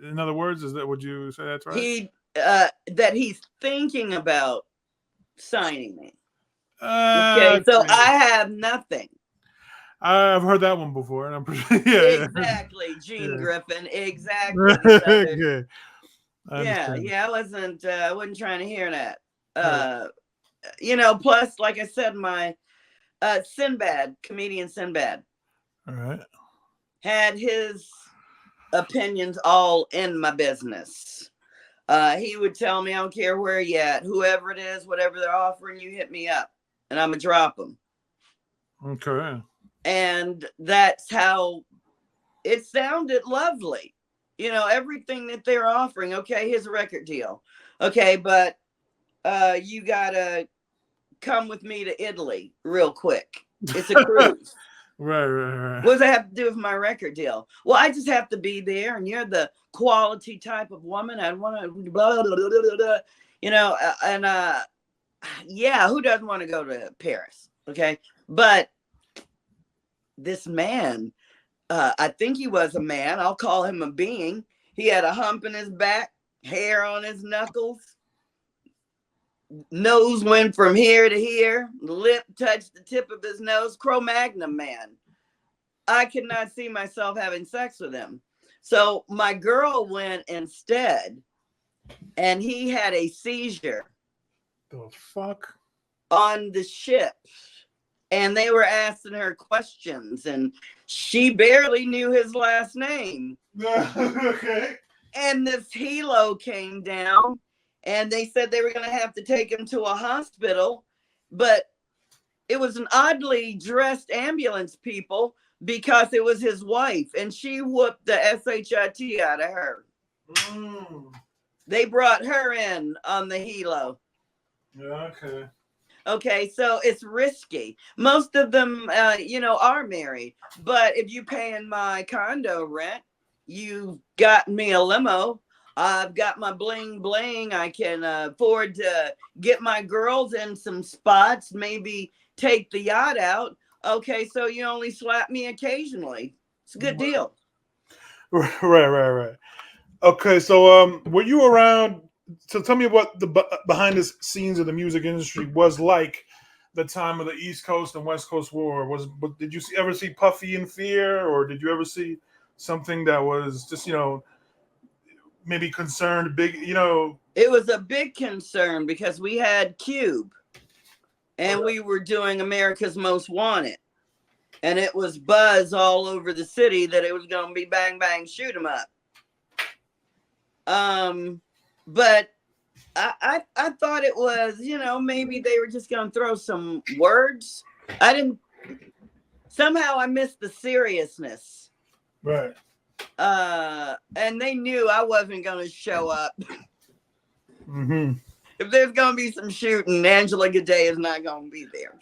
In other words, is that what you say? That's right. That he's thinking about signing me. Okay, so Okay. I have nothing. I've heard that one before, and I'm pretty Exactly, Gene yeah. Griffin. Exactly, Southern. Okay. I understand. Yeah. I wasn't trying to hear that. Right. Plus, like I said, my comedian Sinbad, All right. had his opinions all in my business. He would tell me, I don't care where you at, whoever it is, whatever they're offering, you hit me up, and I'm gonna drop them. Okay. And that's how it sounded lovely. Everything that they're offering. Okay, here's a record deal. Okay, but you gotta come with me to Italy real quick. It's a cruise. Right. What does that have to do with my record deal? Well, I just have to be there, and you're the quality type of woman. I want to blah, blah, blah, blah, blah, and yeah, who doesn't want to go to Paris? Okay, but this man, I think he was a man. I'll call him a being. He had a hump in his back, hair on his knuckles, nose went from here to here, lip touched the tip of his nose. Cro-Magnon man. I could not see myself having sex with him. So my girl went instead, and he had a seizure. The fuck? On the ship. And they were asking her questions, and she barely knew his last name. Okay. And this helo came down, and they said they were going to have to take him to a hospital, but it was an oddly dressed ambulance people because it was his wife, and she whooped the SHIT out of her. They brought her in on the helo. Yeah, okay. Okay, so it's risky. Most of them, are married. But if you paying my condo rent, you got me a limo. I've got my bling bling. I can afford to get my girls in some spots, maybe take the yacht out. Okay, so you only slap me occasionally. It's a good deal. Right. Okay, so were you around? So tell me what the behind the scenes of the music industry was like the time of the East Coast and West Coast War. Did you ever see Puffy in Fear, or did you ever see something that was just maybe concerned big? It was a big concern because we had Cube, and we were doing America's Most Wanted. And it was buzz all over the city that it was going to be bang, bang, shoot 'em up. But I thought it was, maybe they were just going to throw some words. Somehow I missed the seriousness. Right. And they knew I wasn't going to show up. Mm-hmm. If there's going to be some shooting, Angela Gade is not going to be there.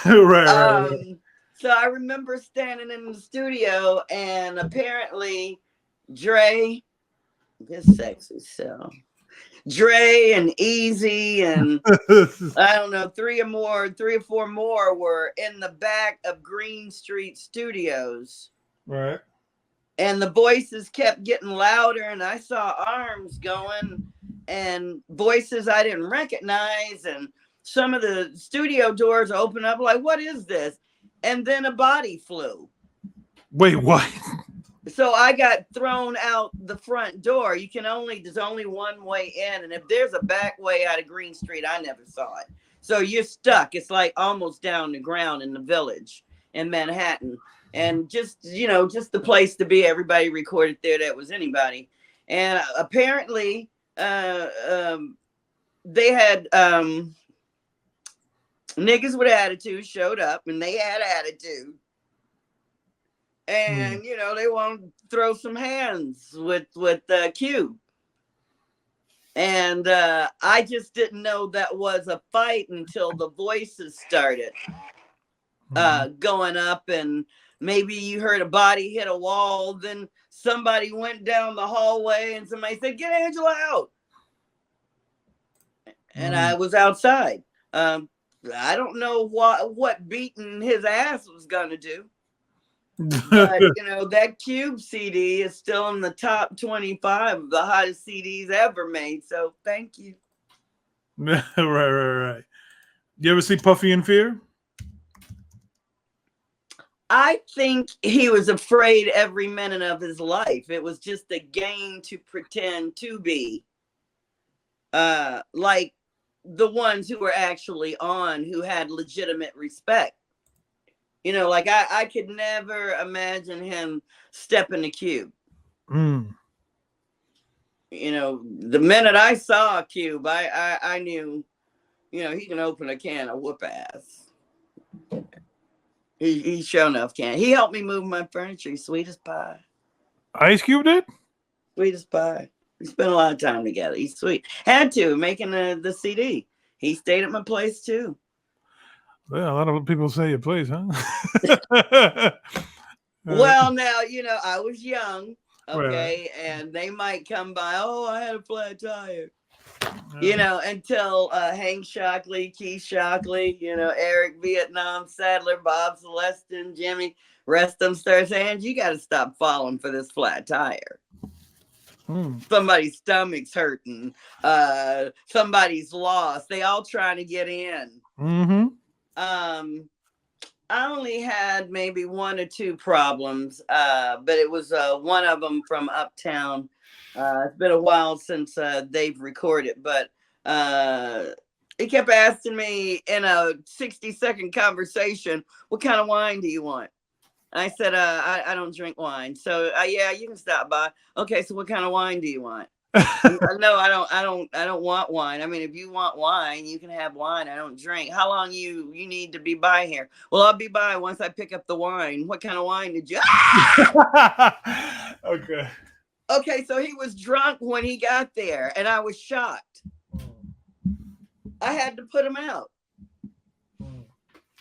Right. So I remember standing in the studio, and apparently Dre, his sexy self, Dre and Easy and I don't know, three or four more were in the back of Green Street Studios. Right. And the voices kept getting louder, and I saw arms going and voices I didn't recognize. And some of the studio doors opened up, like, what is this? And then a body flew. Wait, what? So I got thrown out the front door. There's only one way in. And if there's a back way out of Green Street, I never saw it. So you're stuck. It's like almost down the ground in the Village in Manhattan. And just the place to be. Everybody recorded there that was anybody. And apparently they had niggas with attitude showed up, and they had attitude. And they want to throw some hands with Cube. And I just didn't know that was a fight until the voices started going up, and maybe you heard a body hit a wall. Then somebody went down the hallway, and somebody said, "Get Angela out." And I was outside. I don't know what beating his ass was gonna do. But that Cube CD is still in the top 25 of the hottest CDs ever made. So thank you. Right. You ever see Puffy in Fear? I think he was afraid every minute of his life. It was just a game to pretend to be like the ones who were actually on, who had legitimate respect. Like I could never imagine him stepping the Cube. The minute I saw Cube, I knew, he can open a can of whoop ass. He sure enough can. He helped me move my furniture. He's sweet as pie. Ice Cube did? Sweet as pie. We spent a lot of time together. He's sweet. Had to, making the CD. He stayed at my place too. Well, a lot of people say your place, huh? Well, now, I was young, okay, right. and they might come by, oh, I had a flat tire. Until Hank Shockley, Keith Shockley, Eric Vietnam, Sadler, Bob Celestin, Jimmy, rest of them start saying, you got to stop falling for this flat tire. Somebody's stomach's hurting. Somebody's lost. They all trying to get in. I only had maybe one or two problems, but it was one of them from Uptown. It's been a while since they've recorded, but he kept asking me in a 60-second conversation, what kind of wine do you want? I said, I don't drink wine. So yeah, you can stop by. Okay, so what kind of wine do you want? No, I don't want wine. I mean, if you want wine, you can have wine. I don't drink. How long you need to be by here? Well, I'll be by once I pick up the wine. What kind of wine did you? Okay, so he was drunk when he got there, and I was shocked. I had to put him out.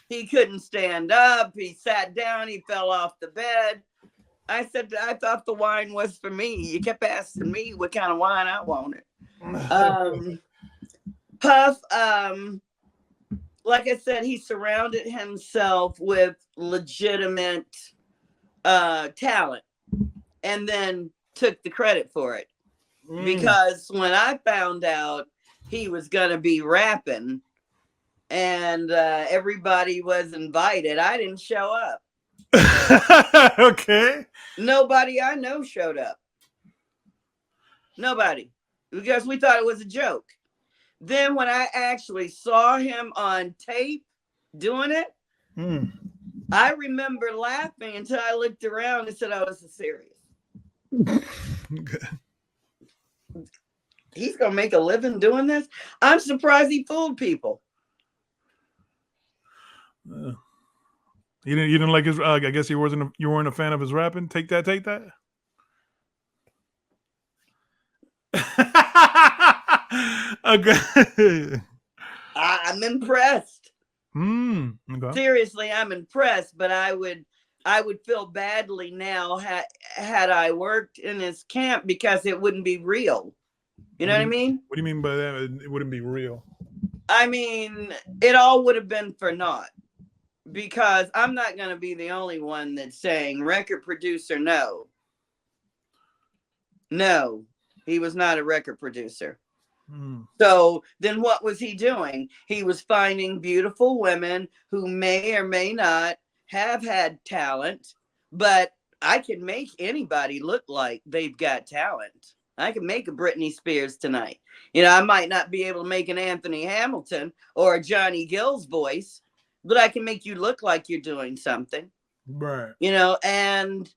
He couldn't stand up. He sat down. He fell off the bed. I said, I thought the wine was for me. You kept asking me what kind of wine I wanted. Puff, like I said, he surrounded himself with legitimate talent and then took the credit for it. Because when I found out he was going to be rapping and everybody was invited, I didn't show up. Okay. Nobody I know showed up. Nobody. Because we thought it was a joke. Then when I actually saw him on tape doing it, I remember laughing until I looked around and said, oh, this is serious. He's going to make a living doing this? I'm surprised he fooled people. You didn't like his. I guess you weren't a fan of his rapping. Take that. Okay. I'm impressed. Okay. Seriously, I'm impressed, but I would feel badly now had I worked in this camp because it wouldn't be real. You know what I mean? What do you mean by that? It wouldn't be real. I mean, it all would have been for naught because I'm not going to be the only one that's saying record producer no. No, he was not a record producer. So then what was he doing? He was finding beautiful women who may or may not have had talent, but I can make anybody look like they've got talent. I can make a Britney Spears tonight. You know, I might not be able to make an Anthony Hamilton or a Johnny Gill's voice, but I can make you look like you're doing something. Right. You know, and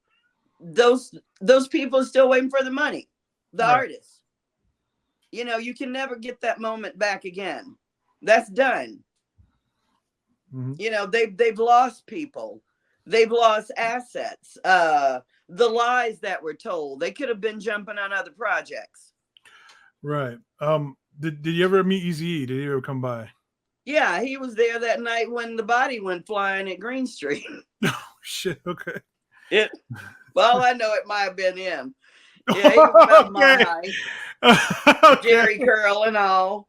those people are still waiting for the money. The artists. You know, you can never get that moment back again. That's done. You know, they've lost people. They've lost assets. The lies that were told. They could have been jumping on other projects. Right. Did you ever meet Eazy-E? Did he ever come by? Yeah, he was there that night when the body went flying at Green Street. Oh shit. Okay. Well, I know it might have been him. Yeah, he was about my height. Jerry curl and all.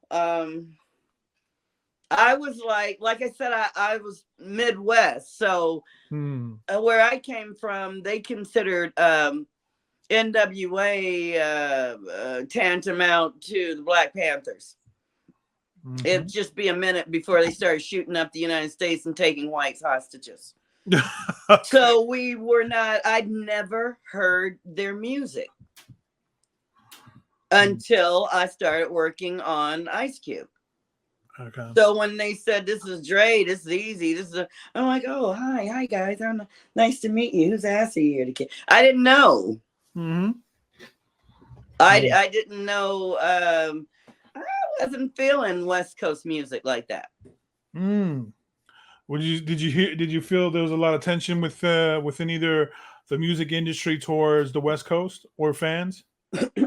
I was like I said, I was Midwest, so where I came from, they considered NWA tantamount to the Black Panthers. It'd just be a minute before they started shooting up the United States and taking whites hostages. So we were not. I'd never heard their music until I started working on Ice Cube. Okay. So when they said this is Dre, this is Easy, I'm like, oh hi guys, nice to meet you. Who's Assy here to kid? I didn't know. I didn't know. I wasn't feeling West Coast music like that. Did you feel there was a lot of tension within either the music industry towards the West Coast or fans?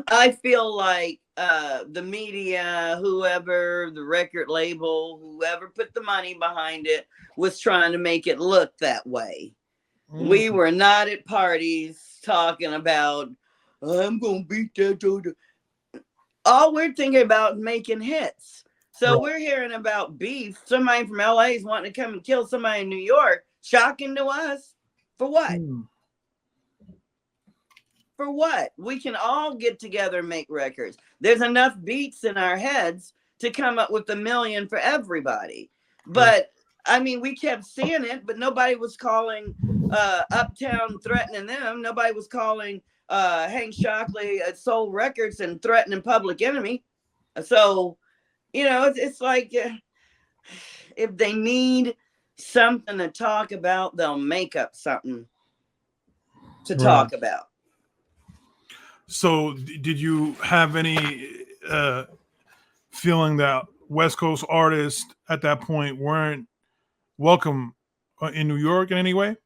I feel like the media, whoever, the record label, whoever put the money behind it was trying to make it look that way. We were not at parties talking about, I'm going to beat that. All we're thinking about is making hits. So we're hearing about beef. Somebody from LA is wanting to come and kill somebody in New York. Shocking to us. For what? For what? We can all get together and make records. There's enough beats in our heads to come up with 1 million for everybody. But I mean, we kept seeing it, but nobody was calling Uptown threatening them. Nobody was calling Hank Shockley at Soul Records and threatening Public Enemy. So, you know, it's like if they need something to talk about, they'll make up something to talk about. So did you have any feeling that West Coast artists at that point weren't welcome in New York in any way?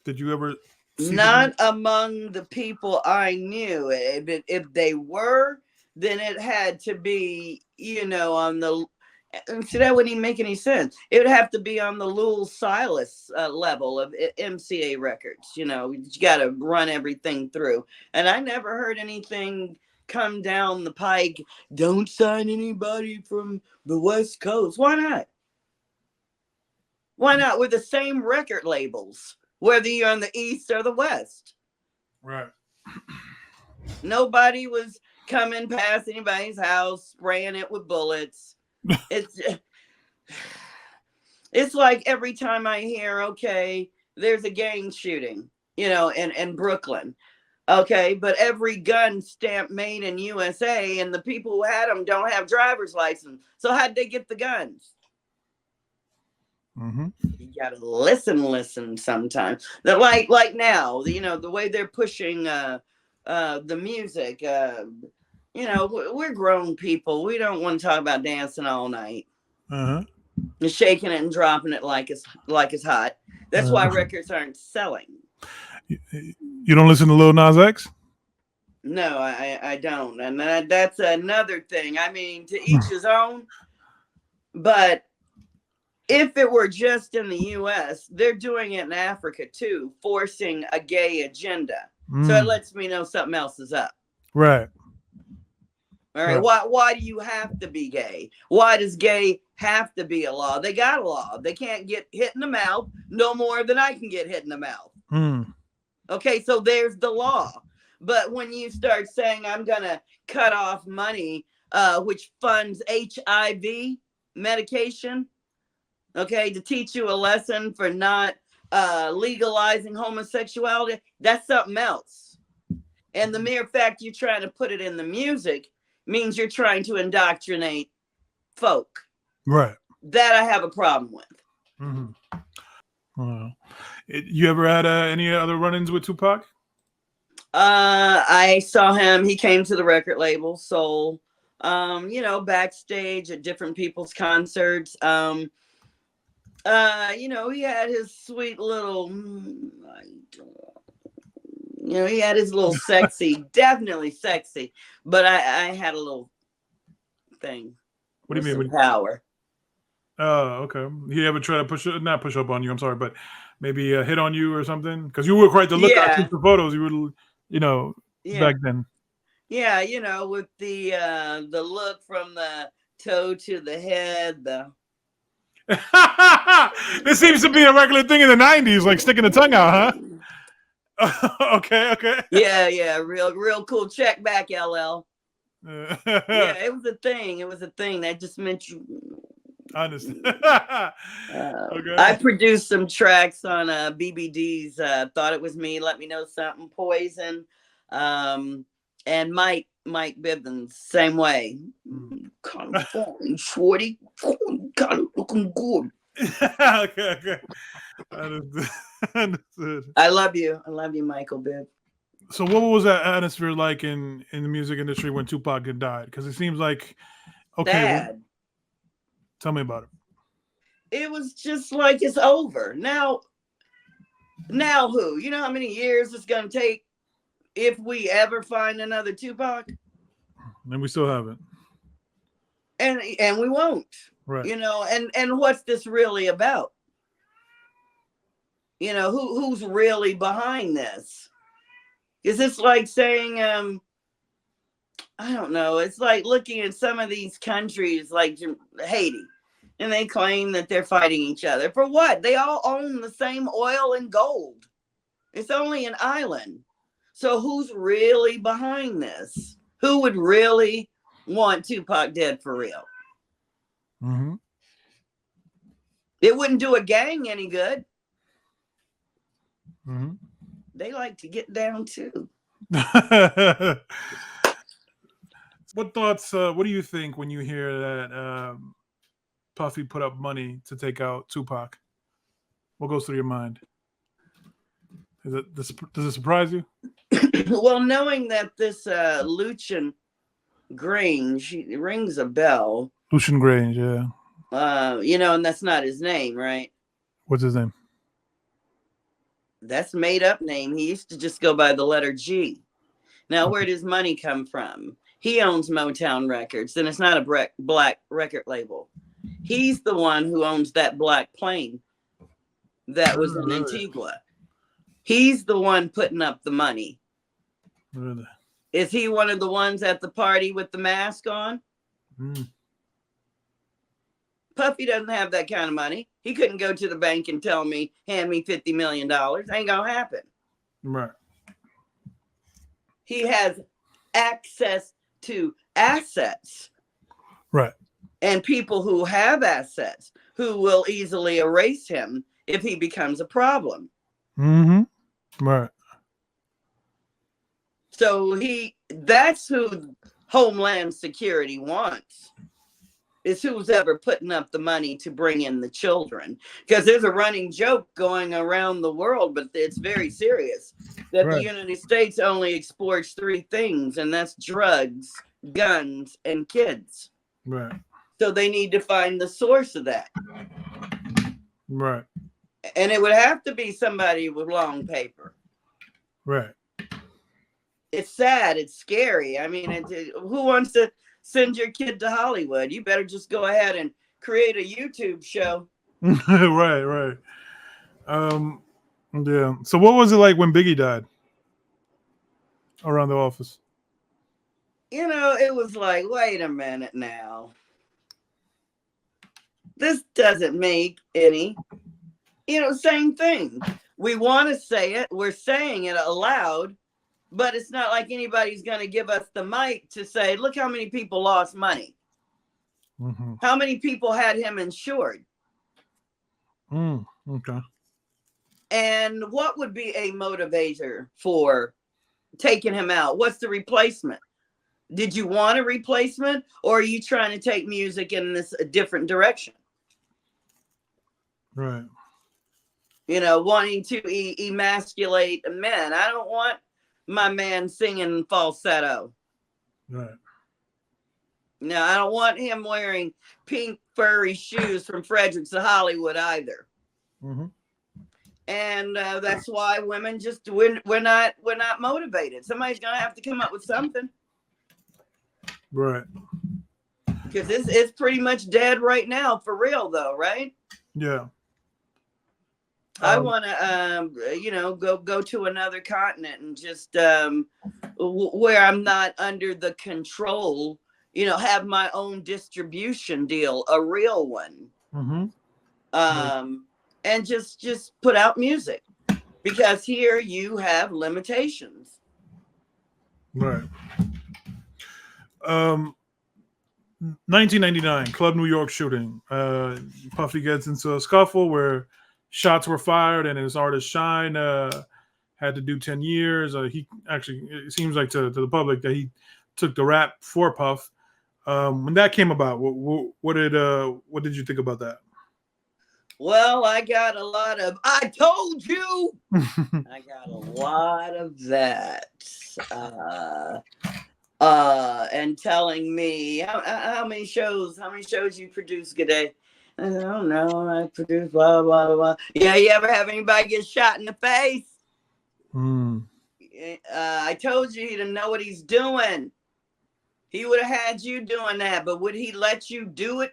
Did you ever see Not among the people I knew. If they were, then it had to be, you know, on the, see, that wouldn't even make any sense. It would have to be on the Lil Silas level of MCA Records. You know, you got to run everything through. And I never heard anything come down the pike. Don't sign anybody from the West Coast. Why not? Why not? We're the same record labels, whether you're on the East or the West. Right. Nobody was coming past anybody's house, spraying it with bullets. It's like every time I hear, okay, there's a gang shooting, you know, in Brooklyn. Okay, but every gun stamp made in USA, and the people who had them don't have driver's license. So how'd they get the guns? You gotta listen sometimes. That like now, you know, the way they're pushing the music. You know, we're grown people. We don't want to talk about dancing all night. And shaking it and dropping it like it's hot. That's why records aren't selling. You don't listen to Lil Nas X? No, I don't. And that's another thing. I mean, to each his own. But if it were just in the US, they're doing it in Africa too, forcing a gay agenda. So it lets me know something else is up. Right. All right. Why do you have to be gay? Why does gay have to be a law? They got a law. They can't get hit in the mouth no more than I can get hit in the mouth. Okay, so there's the law. But when you start saying I'm gonna cut off money which funds HIV medication, okay, to teach you a lesson for not legalizing homosexuality, that's something else. And the mere fact you're trying to put it in the music means you're trying to indoctrinate folk. Right. That I have a problem with. You ever had any other run-ins with Tupac? I saw him. He came to the record label, Soul. Backstage at different people's concerts. He had his sweet little, he had his little sexy, definitely sexy, but I had a little thing. What do you mean? Power. Oh, okay. He ever try to not push up on you, I'm sorry, but maybe hit on you or something? Because you were quite the look out the photos. You were, back then. Yeah, with the look from the toe to the head, This seems to be a regular thing in the 90s, like sticking the tongue out, huh? Okay. Yeah, real cool. Check back, LL. Yeah, it was a thing. It was a thing. That just meant you. I understand. Okay. I produced some tracks on BBD's Thought It Was Me, Let Me Know Something, Poison, and Mike Bivens, same way. Kind of fun, shorty, kind of looking good. Okay. Understood. I love you, Michael Bibb. So what was that atmosphere like in the music industry when Tupac had died? Because it seems like bad. Tell me about it. It was just like it's over. Now who? You know how many years it's gonna take if we ever find another Tupac? And we still haven't. And we won't. Right. And what's this really about? Who's really behind this? Is this like saying I don't know. It's like looking at some of these countries like Haiti, and they claim that they're fighting each other. For what? They all own the same oil and gold. It's only an island. So who's really behind this? Who would really want Tupac dead for real? Mm-hmm. It wouldn't do a gang any good. Mm-hmm. They like to get down too. What thoughts, what do you think when you hear that Puffy put up money to take out Tupac? What goes through your mind? Does it surprise you? Well, knowing that this Lucian Grange rings a bell. Lucian Grange, yeah. And that's not his name, right? What's his name? That's a made up name. He used to just go by the letter G. Now, where does money come from? He owns Motown Records, and it's not a black record label. He's the one who owns that black plane that was in Antigua. He's the one putting up the money. Really? Is he one of the ones at the party with the mask on? Puffy doesn't have that kind of money. He couldn't go to the bank and tell me, hand me $50 million. Ain't gonna happen. Right. He has access to assets. Right. And people who have assets who will easily erase him if he becomes a problem. Mm-hmm. Right. So that's who Homeland Security wants. Is who's ever putting up the money to bring in the children. Because there's a running joke going around the world, but it's very serious, that the United States only exports 3 things, and that's drugs, guns, and kids. Right. So they need to find the source of that. Right. And it would have to be somebody with long paper. Right. it's sad. It's scary. I mean, who wants to send your kid to Hollywood? You better just go ahead and create a YouTube show. Right. Yeah. So what was it like when Biggie died around the office? It was like, wait a minute now. This doesn't make any, same thing. We want to say it. We're saying it aloud, but it's not like anybody's going to give us the mic to say, look how many people lost money. Mm-hmm. How many people had him insured? Okay. And what would be a motivator for taking him out? What's the replacement? Did you want a replacement, or are you trying to take music in a different direction? Right. Wanting to emasculate men. I don't want my man singing falsetto. Right. No, I don't want him wearing pink furry shoes from Fredericks to Hollywood either. Mm-hmm. And that's why women just we're not motivated. Somebody's gonna have to come up with something. Right. Because it's pretty much dead right now, for real though, right? Yeah. I want to, go to another continent and just where I'm not under the control, have my own distribution deal, a real one. Mm-hmm. And just put out music, because here you have limitations. Right. 1999 Club New York shooting. Puffy gets into a scuffle where shots were fired, and his artist Shine had to do 10 years. He actually, it seems like to the public that he took the rap for Puff. When that came about, what did you think about that? Well, I got a lot of, I told you, I got a lot of that. And telling me how many shows you produce a day. I don't know. I produce blah, blah, blah, blah. Yeah, you ever have anybody get shot in the face? I told you he didn't know what he's doing. He would have had you doing that, but would he let you do it?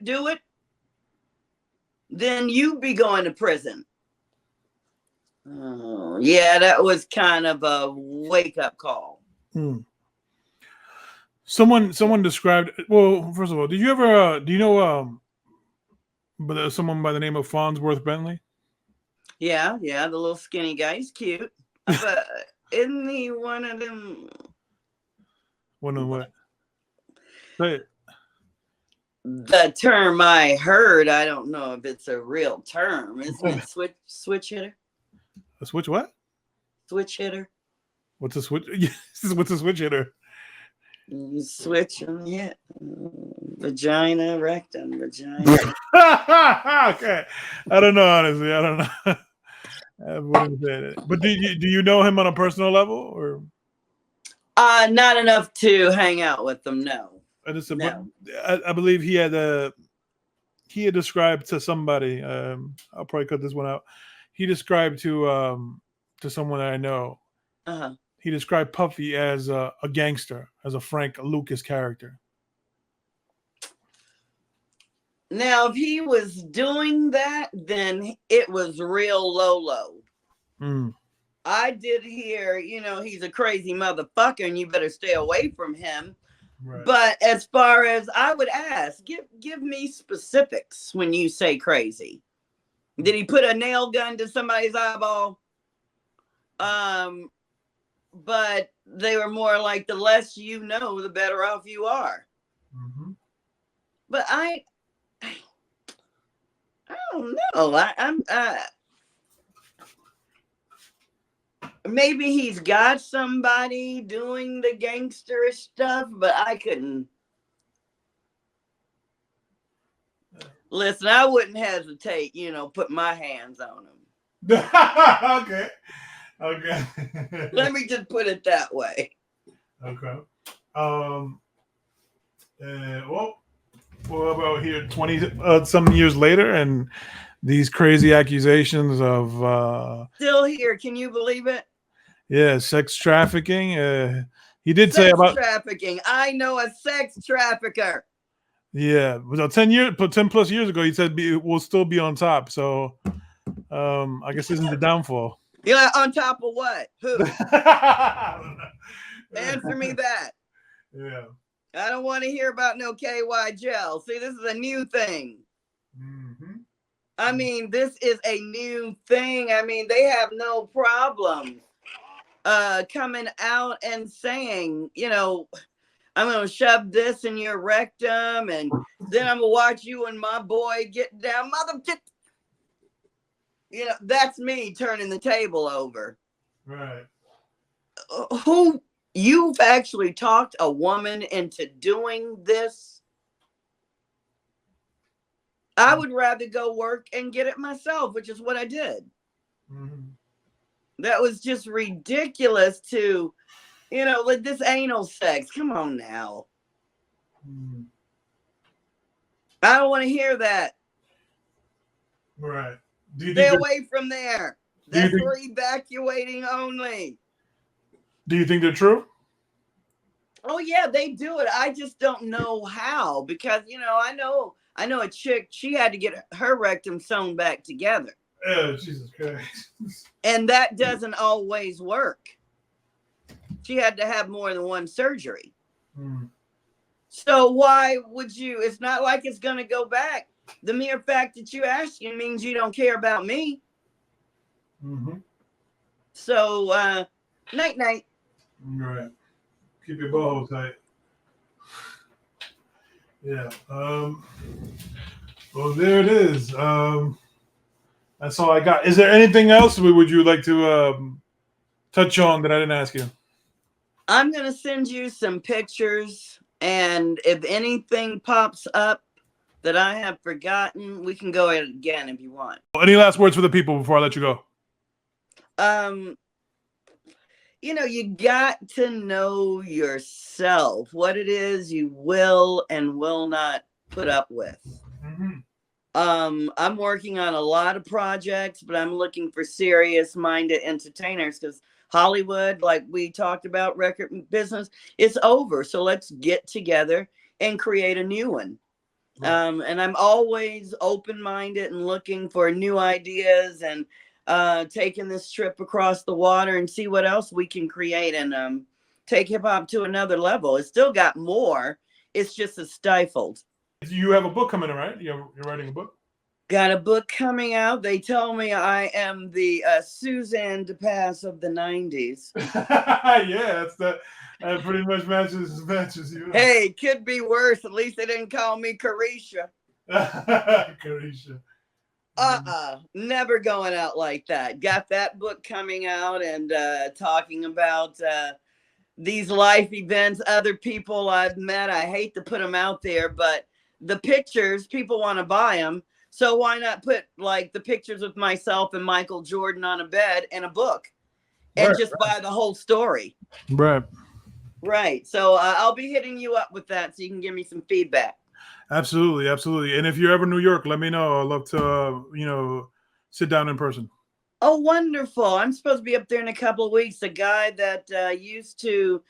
Then you'd be going to prison. Oh, yeah, that was kind of a wake-up call. Someone described. Well, first of all, did you ever? Do you know? Someone by the name of Farnsworth Bentley. Yeah, the little skinny guy. He's cute, but isn't he one of them? One of what? Say it. The term I heard, I don't know if it's a real term. Isn't it switch hitter? A switch what? Switch hitter. What's a switch? What's a switch hitter? Switch, yeah. Vagina, rectum, vagina. Okay. I don't know, honestly. I don't know. I wouldn't say that. But do you know him on a personal level, or? Not enough to hang out with them, no. No. I believe he had described to somebody. I'll probably cut this one out. He described to someone that I know. He described Puffy as a gangster, as a Frank Lucas character. Now, if he was doing that, then it was real low. I did hear, he's a crazy motherfucker and you better stay away from him. Right. But as far as I would ask, give me specifics when you say crazy. Did he put a nail gun to somebody's eyeball? But they were more like, the less you know, the better off you are. But I don't know. Maybe he's got somebody doing the gangsterish stuff, but I couldn't. Listen, I wouldn't hesitate, put my hands on him. Okay. Let me just put it that way. Okay. What about here 20 some years later, and these crazy accusations of still here, can you believe it? Yeah, sex trafficking. He did say Sex about trafficking. I know a sex trafficker. yeah. So 10 plus years ago, he said we'll still be on top. So I guess this isn't the downfall. You're like, on top of what? Who? Yeah. Answer me that. I don't want to hear about no KY gel. See, this is a new thing. Mm-hmm. I mean, this is a new thing. I mean, they have no problem coming out and saying, you know, I'm going to shove this in your rectum and then I'm going to watch you and my boy get down. You know, that's me turning the table over. Right. Who, you've actually talked a woman into doing this? I would rather go work and get it myself, which is what I did. Mm-hmm. That was just ridiculous to, you know, like this anal sex. Come on now. Mm-hmm. I don't want to hear that. Right. Do you Stay think away from there. That's for evacuating only. Do you think they're true? Oh yeah, they do it. I just don't know how, because you know, I know a chick, she had to get her rectum sewn back together. Oh, Jesus Christ. And that doesn't always work. She had to have more than one surgery. So why would you? It's not like it's going to go back. The mere fact that you asking means you don't care about me. Mm-hmm. So night night. Right. Keep your butthole tight. Yeah. Well, there it is. That's all I got. Is there anything else would you like to touch on that I didn't ask you? I'm going to send you some pictures, and if anything pops up that I have forgotten, we can go at it again if you want. Any last words for the people before I let you go? You know, you got to know yourself, what it is you will and will not put up with. Mm-hmm. I'm working on a lot of projects, but I'm looking for serious minded entertainers, because Hollywood, like we talked about, record business, it's over. So let's get together and create a new one. Right. And I'm always open-minded and looking for new ideas, and taking this trip across the water and see what else we can create, and take hip-hop to another level. It's still got more. It's just a stifled. You have a book coming out, right? You're writing a book? Got a book coming out. They tell me I am the Suzanne DePass of the 90s. Yeah, that pretty much matches you. Hey, could be worse. At least they didn't call me Carisha. Carisha. Never going out like that. Got that book coming out, and talking about these life events, other people I've met. I hate to put them out there, but the pictures, people want to buy them. So why not put like the pictures of myself and Michael Jordan on a bed in a book, and just buy the whole story? Right. Right. So I'll be hitting you up with that so you can give me some feedback. Absolutely. Absolutely. And if you're ever in New York, let me know. I'd love to, sit down in person. Oh, wonderful. I'm supposed to be up there in a couple of weeks. The guy that used to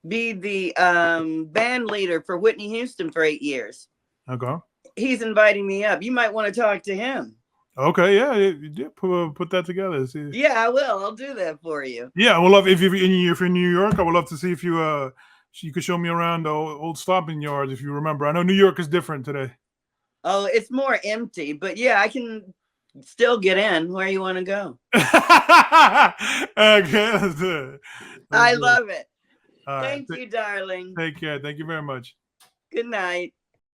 be the band leader for Whitney Houston for 8 years. Okay. He's inviting me up. You might want to talk to him. Okay, yeah, put that together. See. Yeah, I will. I'll do that for you. Yeah, I would love if you're in New York. I would love to see if you could show me around the old stomping yards if you remember. I know New York is different today. Oh, it's more empty, but yeah, I can still get in. Where you want to go? Okay, let's do it. I love it. All Thank you, darling. Take care. Thank you very much. Good night.